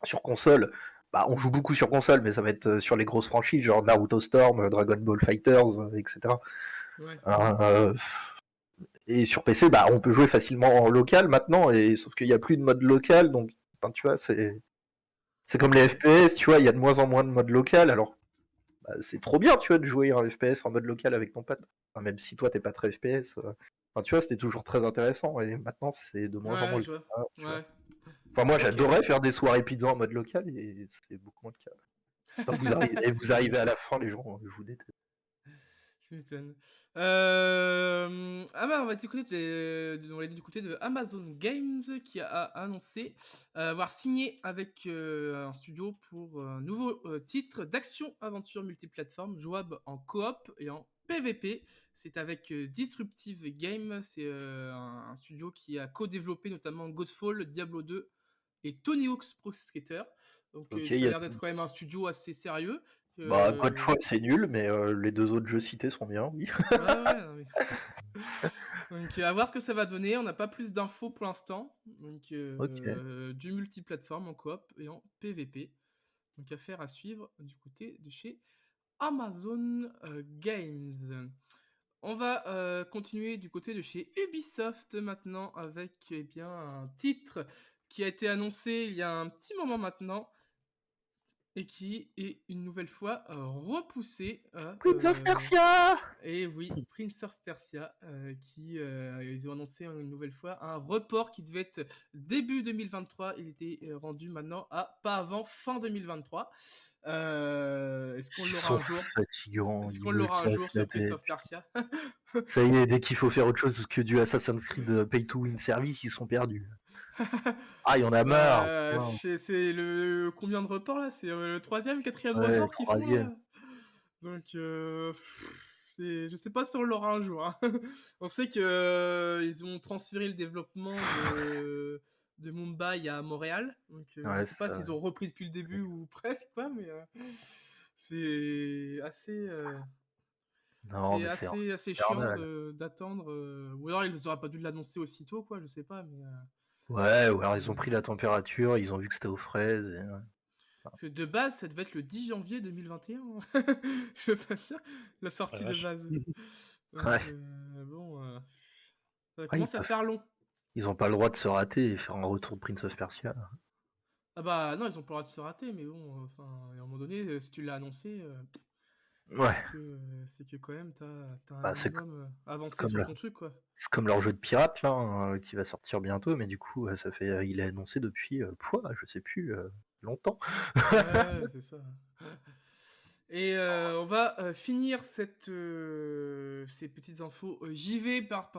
sur console, on joue beaucoup sur console, mais ça va être sur les grosses franchises, genre Naruto Storm, Dragon Ball Fighters, etc. Ouais. Et sur PC, on peut jouer facilement en local maintenant, sauf qu'il n'y a plus de mode local, donc tu vois, c'est comme les FPS, tu vois, il y a de moins en moins de mode local, alors c'est trop bien, tu vois, de jouer un FPS en mode local avec ton pote. Enfin, même si toi, t'es pas très FPS, tu vois, c'était toujours très intéressant, et maintenant, c'est de moins en moins le cas. Ouais. Enfin, moi, Ok. j'adorais faire des soirées pizza en mode local, et c'est beaucoup moins le cas. Enfin, vous arrivez à la fin, les gens, je vous déteste. Ça m'étonne. On va du côté de Amazon Games qui a annoncé avoir signé avec un studio pour un nouveau titre d'action-aventure multiplateforme jouable en coop et en PVP. C'est avec Disruptive Game, c'est un studio qui a co-développé notamment Godfall, Diablo 2 et Tony Hawk's Pro Skater. Donc Ok, ça a il y a... l'air d'être quand même un studio assez sérieux. Bah, Godfall, c'est nul, mais les 2 autres jeux cités sont bien, oui. Ouais, non, mais... Donc à voir ce que ça va donner, on n'a pas plus d'infos pour l'instant. Donc du multiplateforme en coop et en PVP. Donc affaire à suivre du côté de chez Amazon Games. On va continuer du côté de chez Ubisoft maintenant avec un titre qui a été annoncé il y a un petit moment maintenant et qui est une nouvelle fois repoussé. Prince of Persia. Et oui, Prince of Persia, ils ont annoncé une nouvelle fois un report qui devait être début 2023. Il était rendu maintenant à pas avant fin 2023. Est-ce qu'on l'aura un jour fatigants. Est-ce qu'on l'aura un jour sur Prince of Persia? Ça y est, dès qu'il faut faire autre chose que du Assassin's Creed Pay to Win Service, ils sont perdus. Ah, il y en a marre. Wow. C'est le combien de reports là? C'est le 3e, 4e Ouais, report qu'ils font là. Donc je sais pas si on l'aura un jour. Hein. On sait que ils ont transféré le développement de Mumbai à Montréal. Donc je sais pas s'ils ont repris depuis le début ou presque quoi, mais c'est assez assez chiant d'attendre. Ou alors ils auraient pas dû l'annoncer aussitôt quoi, je sais pas, mais. Ouais, ou alors ils ont pris la température, ils ont vu que c'était aux fraises. Et... Parce que de base, ça devait être le 10 janvier 2021. Je veux pas dire la sortie de base. Donc, ouais. Ça commence à faire long. Ils ont pas le droit de se rater et faire un retour de Prince of Persia. Ah bah non, ils ont pas le droit de se rater, mais bon, à un moment donné, si tu l'as annoncé, ouais. c'est que quand même t'as un minimum avancé sur ton truc quoi. C'est comme leur jeu de pirate là, qui va sortir bientôt, mais du coup, ça fait, il est annoncé depuis, je sais plus, longtemps. Ouais, c'est ça. Et on va finir ces petites infos JV par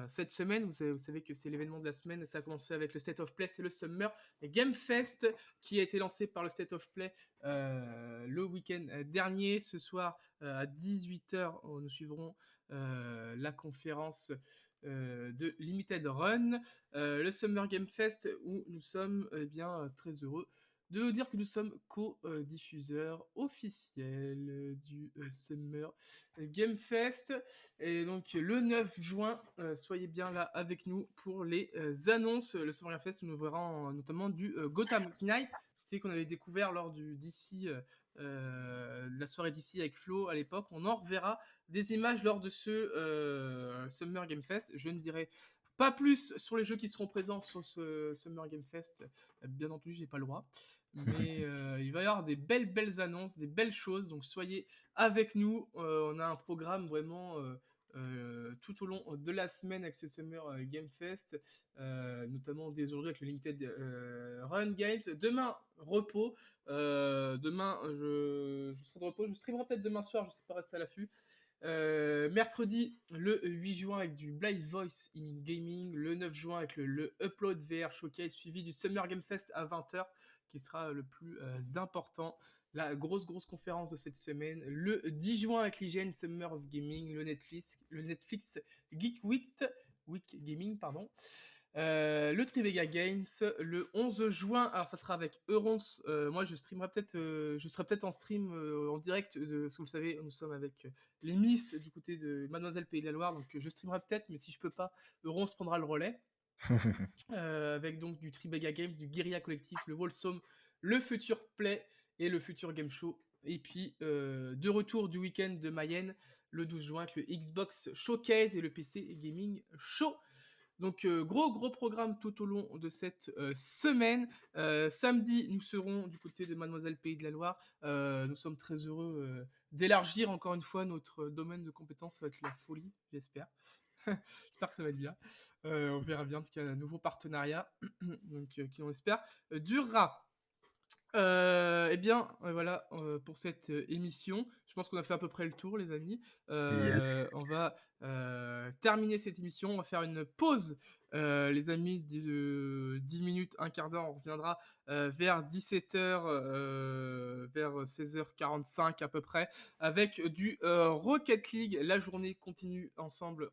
cette semaine. Vous savez que c'est l'événement de la semaine. Ça a commencé avec le State of Play, c'est le Summer Game Fest qui a été lancé par le State of Play le week-end dernier. Ce soir à 18h, nous suivrons la conférence de Limited Run, le Summer Game Fest où nous sommes très heureux de vous dire que nous sommes co-diffuseurs officiels du Summer Game Fest. Et donc le 9 juin, soyez bien là avec nous pour les annonces. Le Summer Game Fest nous verra notamment du Gotham Knight. Je sais qu'on avait découvert lors du DC, la soirée DC avec Flo à l'époque. On en reverra des images lors de ce Summer Game Fest. Je ne dirai pas plus sur les jeux qui seront présents sur ce Summer Game Fest. Bien entendu, j'ai pas le droit. Mais il va y avoir des belles annonces, des belles choses. Donc soyez avec nous. On a un programme vraiment tout au long de la semaine avec ce Summer Game Fest. Notamment dès aujourd'hui avec le Limited Run Games. Demain, repos. Demain, je serai de repos. Je streamerai peut-être demain soir. Je sais pas, rester à l'affût. Mercredi le 8 juin avec du Blind Voice in Gaming, le 9 juin avec le Upload VR Showcase suivi du Summer Game Fest à 20h qui sera le plus important, la grosse conférence de cette semaine, le 10 juin avec l'IGN Summer of Gaming, le Netflix Geek Week Gaming, pardon. Le Tribeca Games le 11 juin, alors ça sera avec Eurons. Moi je streamerai peut-être, je serai peut-être en stream en direct parce que vous le savez, nous sommes avec les Miss du côté de Mademoiselle Pays de la Loire, donc je streamerai peut-être, mais si je peux pas, Eurons prendra le relais. Avec donc du Tribeca Games, du Guerilla Collectif, le Wholesome, le Future Play et le Future Game Show. Et puis de retour du week-end de Mayenne le 12 juin avec le Xbox Showcase et le PC Gaming Show. Donc gros programme tout au long de cette semaine. Samedi, nous serons du côté de Mademoiselle Pays de la Loire. Nous sommes très heureux d'élargir encore une fois notre domaine de compétences. Ça va être la folie, j'espère. J'espère que ça va être bien. On verra bien, en tout cas, un nouveau partenariat donc, qui, on espère, durera. Voilà pour cette émission. Je pense qu'on a fait à peu près le tour, les amis. Yes. On va terminer cette émission. On va faire une pause, les amis, 10 minutes, un quart d'heure. On reviendra vers 17h, vers 16h45 à peu près, avec du Rocket League. La journée continue ensemble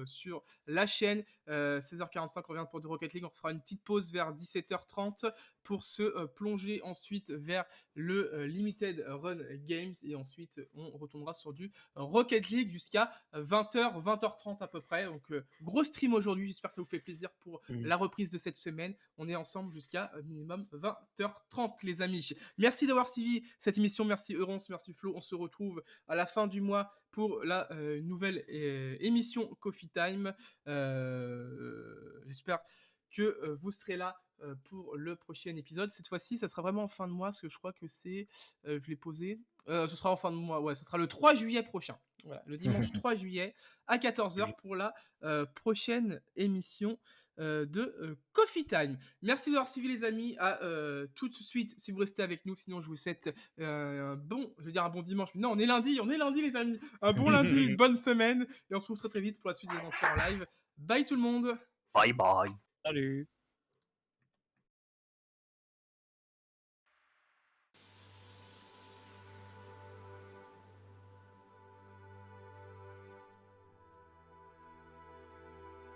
sur la chaîne. 16h45, on revient pour du Rocket League. On fera une petite pause vers 17h30 pour se plonger ensuite vers le Limited Run Games. Et ensuite, on retournera sur du Rocket League jusqu'à 20h, 20h30 à peu près. Donc, gros stream aujourd'hui. J'espère que ça vous fait plaisir pour la reprise de cette semaine. On est ensemble jusqu'à minimum 20h30, les amis. Merci d'avoir suivi cette émission. Merci Eurons, merci Flo. On se retrouve à la fin du mois pour la nouvelle émission Coffee Time. J'espère que vous serez là pour le prochain épisode. Cette fois-ci, ça sera vraiment en fin de mois, parce que je crois que c'est... je l'ai posé. Ce sera en fin de mois, ouais, ce sera le 3 juillet prochain. Voilà, le dimanche 3 juillet à 14h pour la prochaine émission de Coffee Time. Merci d'avoir suivi, les amis. À tout de suite si vous restez avec nous. Sinon, je vous souhaite un bon dimanche. Non, on est lundi, les amis. Un bon lundi, une bonne semaine. Et on se retrouve très très vite pour la suite des aventures en live. Bye tout le monde. Bye bye. Salut.